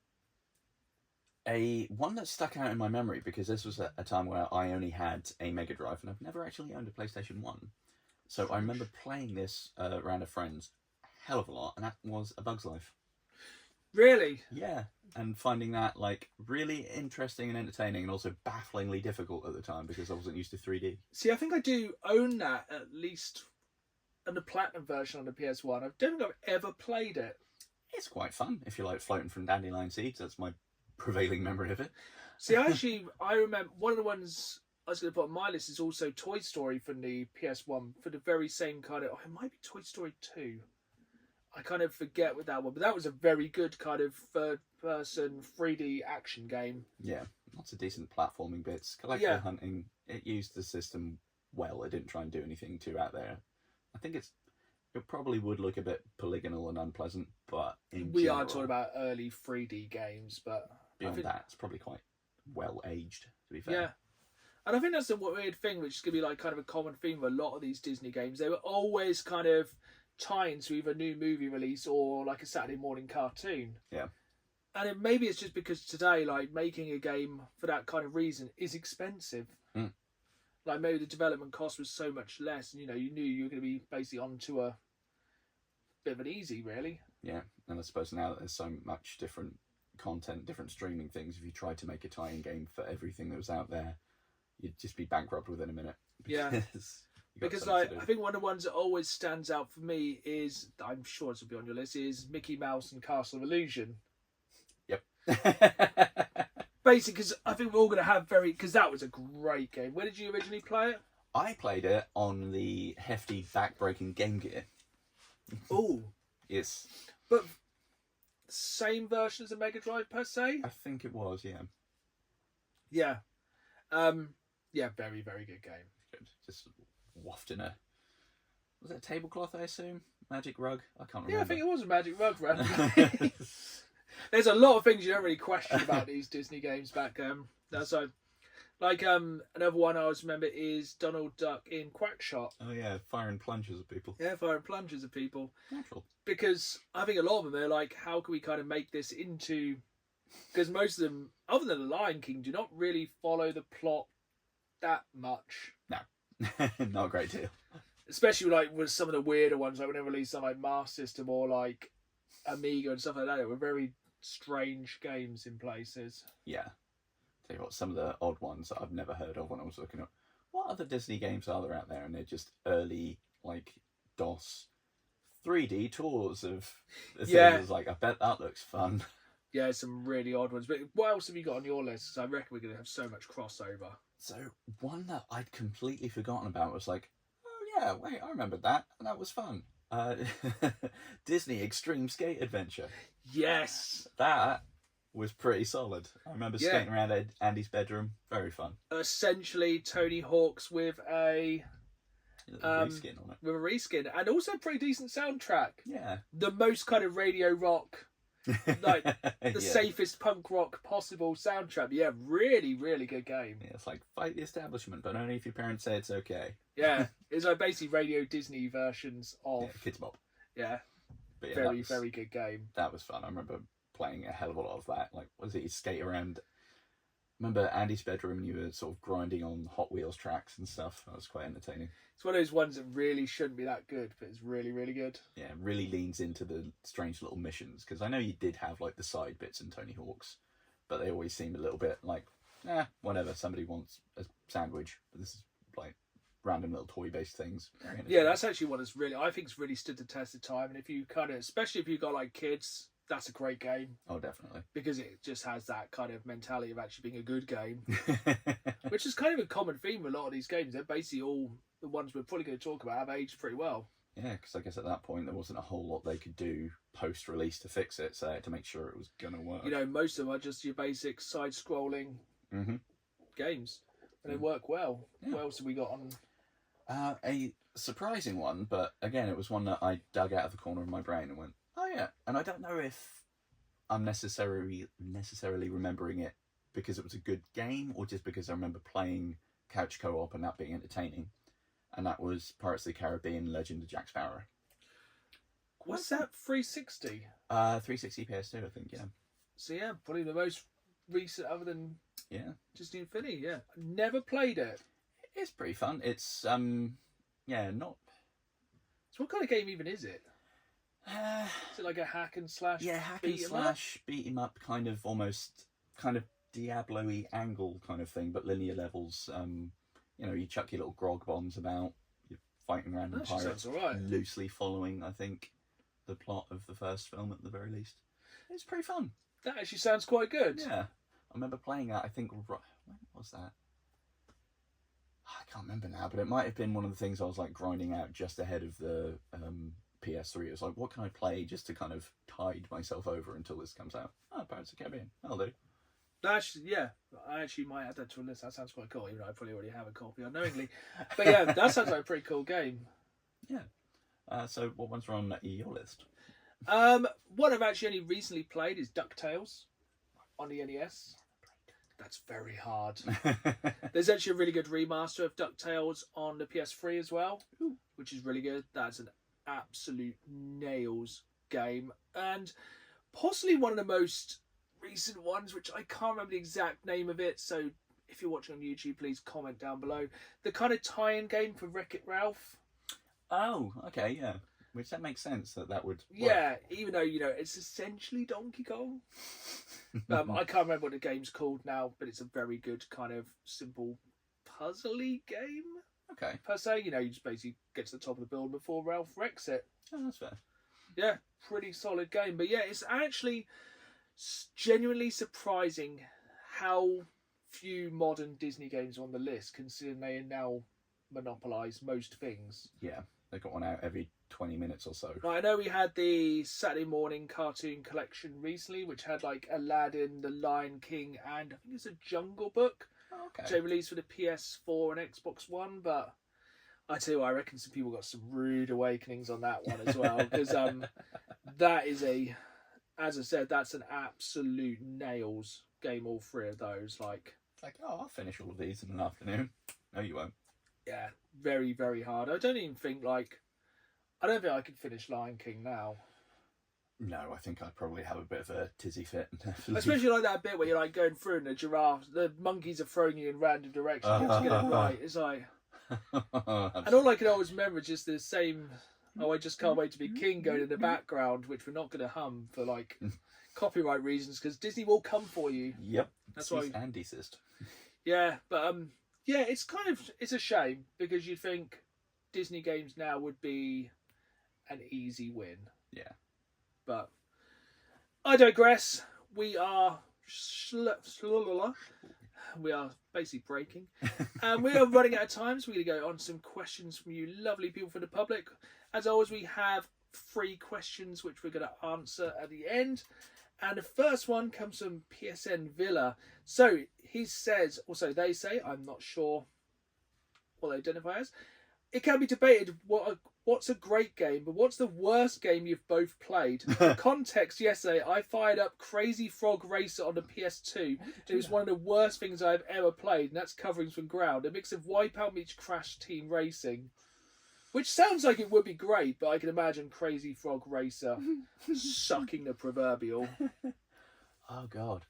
one that stuck out in my memory, because this was a time where I only had a Mega Drive and I've never actually owned a PlayStation 1. So I remember playing this around a friend's a hell of a lot, and that was A Bug's Life. Really? Yeah, and finding that like really interesting and entertaining, and also bafflingly difficult at the time because I wasn't used to 3D. See, I think I do own that at least in the Platinum version on the PS1. I don't think I've ever played it. It's quite fun if you like floating from dandelion seeds. That's my prevailing memory of it. See, I remember one of the ones I was going to put on my list is also Toy Story from the PS1 for the very same kind of... Oh, it might be Toy Story 2. I kind of forget with that one, but that was a very good kind of third-person 3D action game. Yeah, lots of decent platforming bits. Collectible hunting, it used the system well. It didn't try and do anything too out there. I think it probably would look a bit polygonal and unpleasant, but we general, are talking about early 3D games, but... Beyond that, it's probably quite well-aged, to be fair. Yeah. And I think that's the weird thing, which is going to be like kind of a common theme of a lot of these Disney games. They were always kind of tying to either a new movie release or like a Saturday morning cartoon. Yeah. And maybe it's just because today, like, making a game for that kind of reason is expensive. Like, maybe the development cost was so much less, and, you know, you knew you were going to be basically onto a bit of an easy, really. Yeah, and I suppose now that there's so much different content, different streaming things, if you tried to make a tie-in game for everything that was out there, you'd just be bankrupt within a minute. Because like, I think one of the ones that always stands out for me is, I'm sure this will be on your list, is Mickey Mouse and Castle of Illusion. Yep. Basically, because I think we're all going to have because that was a great game. Where did you originally play it? I played it on the hefty back-breaking Game Gear. Oh. Yes. But same version as a Mega Drive per se? I think it was, yeah. Yeah. Yeah, very, very good game. Good. Just wafting was it a tablecloth, I assume? Magic rug? I can't remember. Yeah, I think it was a magic rug, right? There's a lot of things you don't really question about these Disney games back. That's like another one I always remember is Donald Duck in Quackshot. Oh yeah, firing plungers at people. Yeah, firing plungers at people. Natural. Because I think a lot of them are like, how can we kind of make this into? Because most of them, other than The Lion King, do not really follow the plot that much. No, not a great deal. Especially like with some of the weirder ones, like when they released on like Master System or like Amiga and stuff like that. They were very strange games in places. Yeah. Tell you what, some of the odd ones that I've never heard of when I was looking up, what other Disney games are there out there? And they're just early, like, DOS 3D tours of things. Yeah. Like, I bet that looks fun. Yeah, some really odd ones. But what else have you got on your list? Because I reckon we're going to have so much crossover. So, one that I'd completely forgotten about was like, oh yeah, wait, I remembered that. And that was fun. Disney Extreme Skate Adventure. Yes. That was pretty solid. I remember skating around Andy's bedroom. Very fun. Essentially, Tony Hawk's with a reskin on it. With a reskin, and also a pretty decent soundtrack. Yeah. The most kind of radio rock, like the safest punk rock possible soundtrack. Yeah, really, really good game. Yeah, it's like fight the establishment, but only if your parents say it's okay. Yeah, it's like basically Radio Disney versions of Kids Bop. Yeah, but very, very good game. That was fun. I remember playing a hell of a lot of that. Like, what was it? You skate around. Remember Andy's bedroom, and you were sort of grinding on Hot Wheels tracks and stuff. That was quite entertaining. It's one of those ones that really shouldn't be that good, but it's really, really good. Yeah, it really leans into the strange little missions, because I know you did have like the side bits in Tony Hawk's, but they always seemed a little bit like, whatever, somebody wants a sandwich, but this is like random little toy-based things. Yeah, that's actually one that's really, I think it's really stood the test of time, and if you kind of, especially if you've got like kids, that's a great game. Oh, definitely. Because it just has that kind of mentality of actually being a good game. Which is kind of a common theme with a lot of these games. They're basically all the ones we're probably going to talk about have aged pretty well. Yeah, because I guess at that point there wasn't a whole lot they could do post-release to fix it, so to make sure it was going to work. You know, most of them are just your basic side-scrolling games, and they work well. Yeah. What else have we got on? A surprising one, but again, it was one that I dug out of the corner of my brain and went, oh yeah. And I don't know if I'm necessarily remembering it because it was a good game or just because I remember playing couch co-op and that being entertaining. And that was Pirates of the Caribbean: Legend of Jack Sparrow. Was that 360? 360 PS2, I think, yeah. So yeah, probably the most recent other than Disney Infinity, yeah. Never played it. It's pretty fun. It's, not... So what kind of game even is it? Is it like a hack and slash? Yeah, hack and slash, beat 'em up, kind of almost, kind of Diablo-y angle kind of thing, but linear levels. You chuck your little grog bombs about, you're fighting random pirates, loosely following, I think, the plot of the first film at the very least. It's pretty fun. That actually sounds quite good. Yeah. I remember playing that, I think, when was that? I can't remember now, but it might have been one of the things I was like grinding out just ahead of the PS3. It was like, what can I play just to kind of tide myself over until this comes out? Oh, Pirates of the Caribbean. That'll do. Actually, yeah, I actually might add that to a list. That sounds quite cool, even though I probably already have a copy unknowingly. But yeah, that sounds like a pretty cool game. Yeah. So what ones are on your list? What I've actually only recently played is DuckTales on the NES. That's very hard. There's actually a really good remaster of DuckTales on the PS3 as well, which is really good. That's an absolute nails game. And possibly one of the most recent ones, which I can't remember the exact name of it, so if you're watching on YouTube, please comment down below. The kind of tie-in game for Wreck-It Ralph. Oh, okay, yeah. Which that makes sense that would work. Yeah, even though, it's essentially Donkey Kong. I can't remember what the game's called now, but it's a very good kind of simple puzzly game. Okay. Per se, you just basically get to the top of the building before Ralph wrecks it. Oh, that's fair. Yeah, pretty solid game. But yeah, it's actually genuinely surprising how few modern Disney games are on the list, considering they now monopolise most things. Yeah, they got one out every 20 minutes or so. I know we had the Saturday morning cartoon collection recently, which had like Aladdin, The Lion King, and I think it's a Jungle Book, which they released for the PS4 and Xbox One. But I tell you what, I reckon some people got some rude awakenings on that one as well, because that is as I said, that's an absolute nails game. All three of those, I'll finish all of these in an afternoon. No, you won't. Yeah, very, very hard. I don't think I could finish Lion King now. No, I think I'd probably have a bit of a tizzy fit. Especially like that bit where you're like going through and the monkeys are throwing you in random directions. You have to get it right. It's like, and all I can always remember is just the same. Oh, I just can't wait to be king going in the background, which we're not going to hum for copyright reasons, because Disney will come for you. Yep, that's why. And desist. Yeah, but yeah, it's a shame, because you'd think Disney games now would be an easy win. Yeah. But I digress. We are basically breaking. And we are running out of time, so we're going to go on some questions from you lovely people from the public. As always, we have 3 questions which we're going to answer at the end. And the first one comes from PSN Villa. So he says, also they say, I'm not sure what they identify as. It can be debated what's a great game, but what's the worst game you've both played? For context, yesterday I fired up Crazy Frog Racer on the PS2. It was one of the worst things I've ever played, and that's covering some ground. A mix of Wipeout meets Crash Team Racing. Which sounds like it would be great, but I can imagine Crazy Frog Racer sucking the proverbial. Oh, God.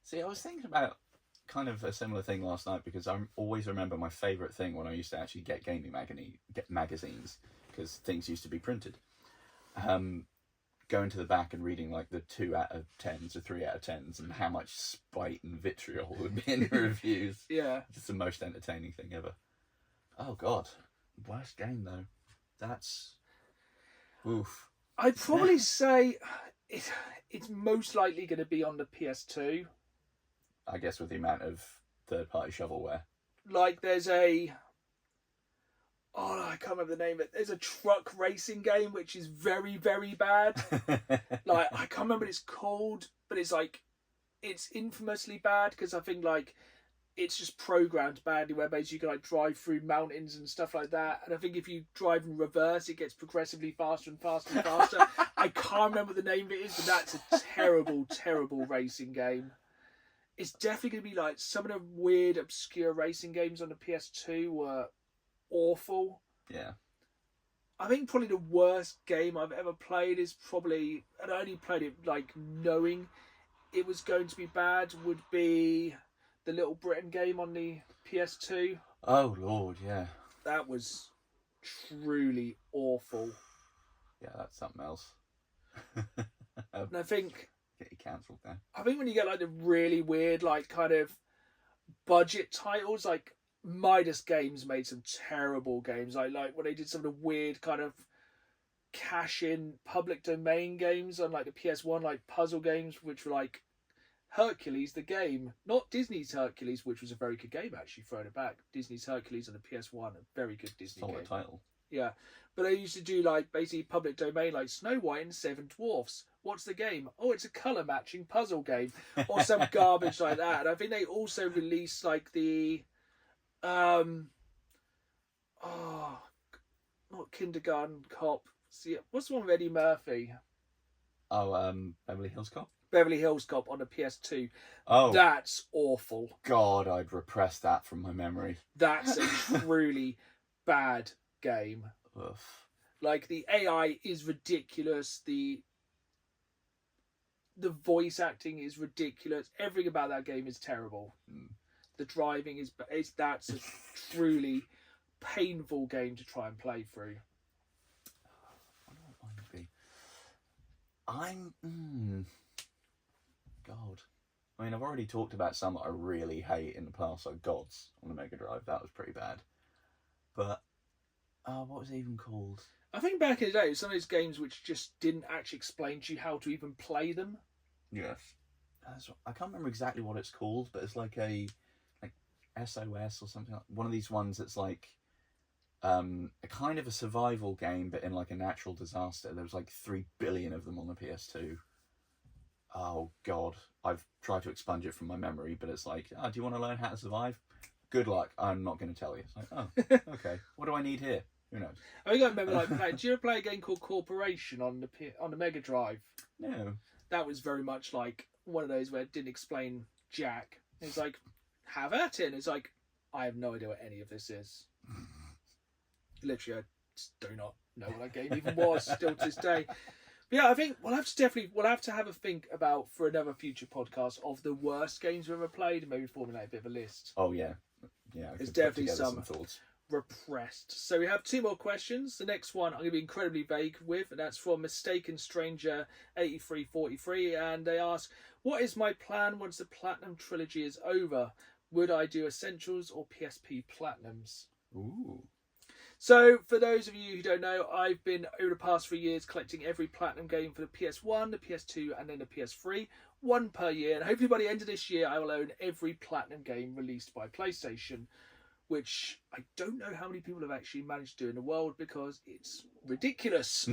See, I was thinking about kind of a similar thing last night, because I always remember my favourite thing when I used to actually get gaming magazines, because things used to be printed. Going to the back and reading the 2 out of 10s or 3 out of 10s and how much spite and vitriol would be in the reviews. Yeah. It's the most entertaining thing ever. Oh, God. Worst game, though. That's... Oof. I'd probably say it's most likely going to be on the PS2. I guess with the amount of third-party shovelware. There's a... Oh, I can't remember the name of it. There's a truck racing game which is very, very bad. Like, I can't remember what it's called, but it's like, it's infamously bad because I think like it's just programmed badly, where basically you can like drive through mountains and stuff like that. And I think if you drive in reverse, it gets progressively faster and faster and faster. I can't remember the name of it is, but that's a terrible, terrible racing game. It's definitely going to be like some of the weird, obscure racing games on the PS2 were awful. Yeah. I think probably the worst game I've ever played is probably, and I only played it like knowing it was going to be bad, would be the Little Britain game on the PS2. Oh Lord, yeah. That was truly awful. Yeah, that's something else. And I think Get you cancelled then. I think when you get like the really weird, like kind of budget titles, like Midas Games made some terrible games. Like when they did some of the weird kind of cash-in public domain games on like the PS1, like puzzle games, which were like Hercules the game, not Disney's Hercules, which was a very good game actually. Throwing it back, Disney's Hercules on the PS1, a very good Disney Solid game. title. Yeah, but they used to do like basically public domain, like Snow White and Seven Dwarfs. What's the game? Oh, it's a colour matching puzzle game or some garbage like that. And I think they also released like the not Kindergarten Cop. See, what's the one with Eddie Murphy? Oh, Beverly Hills Cop? Beverly Hills Cop on the PS2. Oh. That's awful. God, I'd repress that from my memory. That's a truly bad game. Ugh. Like, the AI is ridiculous. The voice acting is ridiculous. Everything about that game is terrible. The driving is... That's a truly painful game to try and play through. I wonder what mine would be. God. I mean, I've already talked about some that I really hate in the past, like Gods on the Mega Drive. That was pretty bad. But, what was it even called? I think back in the day, it was some of those games which just didn't actually explain to you how to even play them. Yes. I can't remember exactly what it's called, but it's like a SOS or something. Like one of these ones that's like a kind of a survival game, but in like a natural disaster. There was like 3 billion of them on the PS2. Oh God, I've tried to expunge it from my memory, but it's like, do you want to learn how to survive? Good luck. I'm not going to tell you. It's like, oh, okay. What do I need here? Who knows? I think I remember like playing. Do you ever play a game called Corporation on the Mega Drive? No. That was very much like one of those where it didn't explain jack. It's like, have at it. And it's like, I have no idea what any of this is. Literally, I just do not know what that game even was still to this day. But yeah, I think we'll have to have a think about for another future podcast of the worst games we've ever played, and maybe formulate a bit of a list. Oh yeah, yeah. There's definitely some thoughts. Repressed. So we have 2 more questions. The next one I'm going to be incredibly vague with, and that's from Mistaken Stranger 8343, and they ask, what is my plan once the Platinum Trilogy is over? Would I do Essentials or PSP Platinums? Ooh. So, for those of you who don't know, I've been, over the past 3 years, collecting every Platinum game for the PS1, the PS2, and then the PS3, 1 per year. And hopefully by the end of this year, I will own every Platinum game released by PlayStation, which I don't know how many people have actually managed to do in the world because it's ridiculous.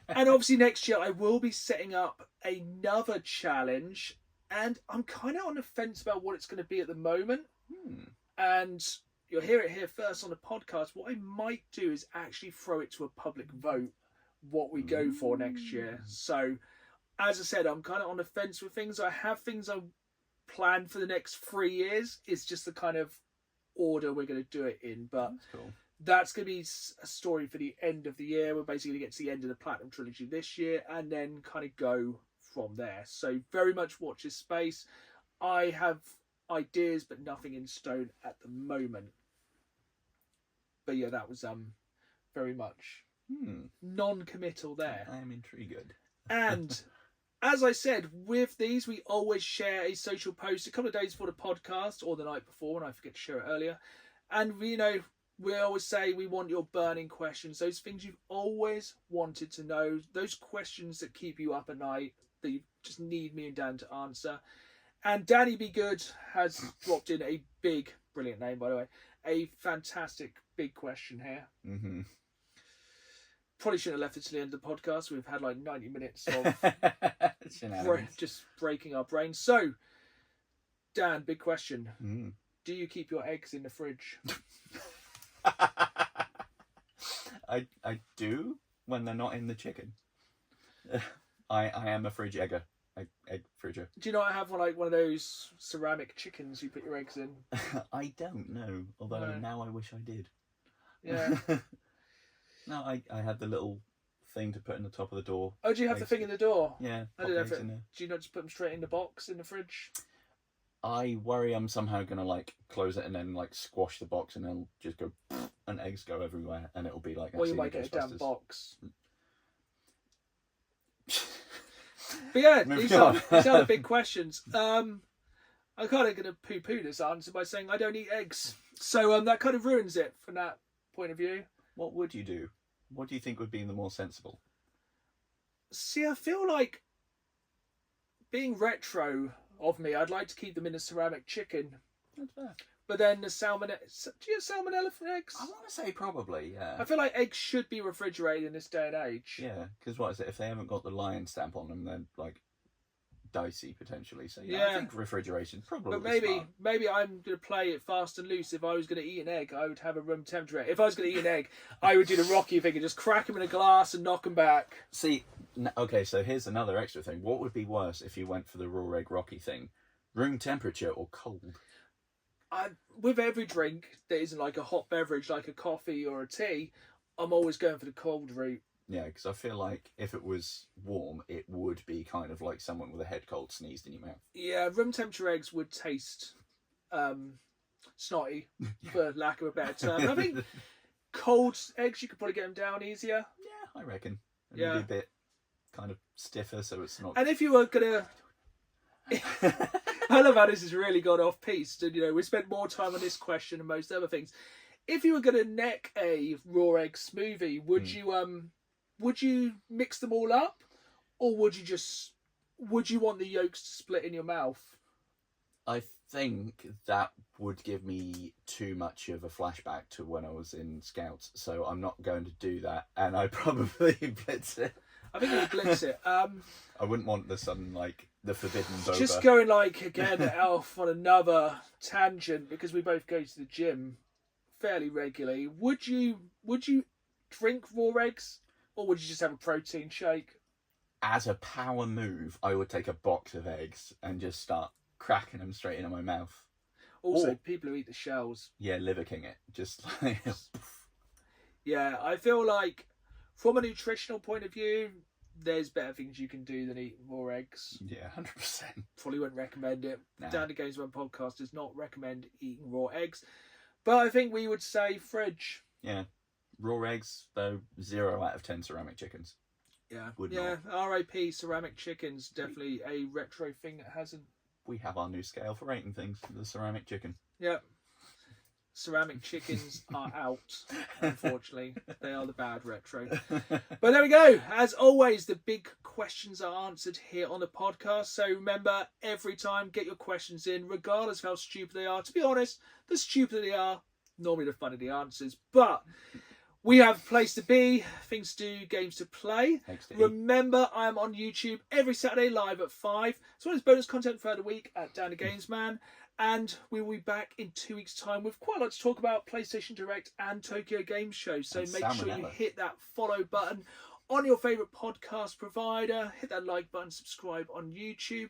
And obviously next year, I will be setting up another challenge, and I'm kind of on the fence about what it's going to be at the moment. And you'll hear it here first on the podcast. What I might do is actually throw it to a public vote what we go for next year. So, as I said, I'm kind of on the fence with things. I have things I planned for the next 3 years. It's just the kind of order we're going to do it in. But that's going to be a story for the end of the year. We're basically going to get to the end of the Platinum Trilogy this year and then kind of go from there. So, very much watch this space. I have ideas, but nothing in stone at the moment. But yeah, that was very much non-committal there. I am intrigued. And as I said, with these, we always share a social post a couple of days before the podcast or the night before, and I forget to share it earlier. And we always say we want your burning questions, those things you've always wanted to know, those questions that keep you up at night, that you just need me and Dan to answer. And Danny Be Good has dropped in a big, brilliant name by the way, a fantastic big question here. Mm-hmm. Probably shouldn't have left it to the end of the podcast. We've had like 90 minutes of just breaking our brains. So, Dan, big question. Mm. Do you keep your eggs in the fridge? I do when they're not in the chicken. I am a fridge egger. Egg fridger. Do you not have one of those ceramic chickens you put your eggs in? I don't know. Although now I wish I did. Yeah. No, I had the little thing to put in the top of the door. Oh, do you have the thing in the door? Yeah. I didn't have it. Do you not just put them straight in the box in the fridge? I worry I'm somehow going to like close it and then like squash the box and then just go and eggs go everywhere and it'll be like... Well, you might get a damn box. But yeah, these are the big questions. I'm kind of going to poo-poo this answer by saying I don't eat eggs. So that kind of ruins it from that point of view. What would you do? What do you think would be the more sensible? See, I feel like being retro of me, I'd like to keep them in a ceramic chicken. That's fair. But then the salmonella... Do you get salmonella from eggs? I want to say probably, yeah. I feel like eggs should be refrigerated in this day and age. Yeah, because what is it? If they haven't got the lion stamp on them, they're like dicey potentially. So yeah, I think refrigeration probably. But maybe I'm going to play it fast and loose. If I was going to eat an egg, I would have a room temperature. If I was going to eat an egg, I would do the Rocky thing and just crack them in a glass and knock them back. See, okay, so here's another extra thing. What would be worse if you went for the raw egg Rocky thing? Room temperature or cold? With every drink that isn't like a hot beverage, like a coffee or a tea, I'm always going for the cold route. Yeah, because I feel like if it was warm, it would be kind of like someone with a head cold sneezed in your mouth. Yeah, room temperature eggs would taste snotty, for lack of a better term. I think cold eggs, you could probably get them down easier. Yeah, I reckon. Maybe a bit kind of stiffer, so it's not... And if you were going to... I love how this has really gone off piece. And, we spent more time on this question than most other things. If you were going to neck a raw egg smoothie, would you mix them all up, or would you want the yolks to split in your mouth? I think that would give me too much of a flashback to when I was in Scouts, so I'm not going to do that, and I probably blitz it. I think you would blitz it. I wouldn't want the sudden, like, the forbidden boba. Just going, again, off on another tangent, because we both go to the gym fairly regularly. Would you drink raw eggs, or would you just have a protein shake? As a power move, I would take a box of eggs and just start cracking them straight into my mouth. Also, people who eat the shells. Yeah, Liver King it. Just like... Yeah, I feel like from a nutritional point of view, there's better things you can do than eat raw eggs. Yeah, 100%. Probably wouldn't recommend it. Nah. Down to Games One podcast does not recommend eating raw eggs. But I think we would say fridge. Yeah. Raw eggs, though, 0 out of 10 ceramic chickens. Yeah. Would not. R.I.P. ceramic chickens. Definitely a retro thing that hasn't. We have our new scale for rating things, the ceramic chicken. Yep. Ceramic chickens are out, unfortunately. They are the bad retro. But there we go. As always, the big questions are answered here on the podcast. So remember, every time, get your questions in, regardless of how stupid they are. To be honest, the stupider they are, normally the funnier the answers. But we have a place to be, things to do, games to play. Remember, I am on YouTube every Saturday live at 5. As well as bonus content throughout the week at Down the Games Man. And we will be back in 2 weeks' time with quite a lot to talk about PlayStation Direct and Tokyo Game Show. So make sure you hit that follow button on your favourite podcast provider. Hit that like button, subscribe on YouTube.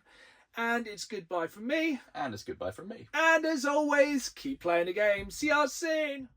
And it's goodbye from me. And it's goodbye from me. And as always, keep playing the game. See y'all soon.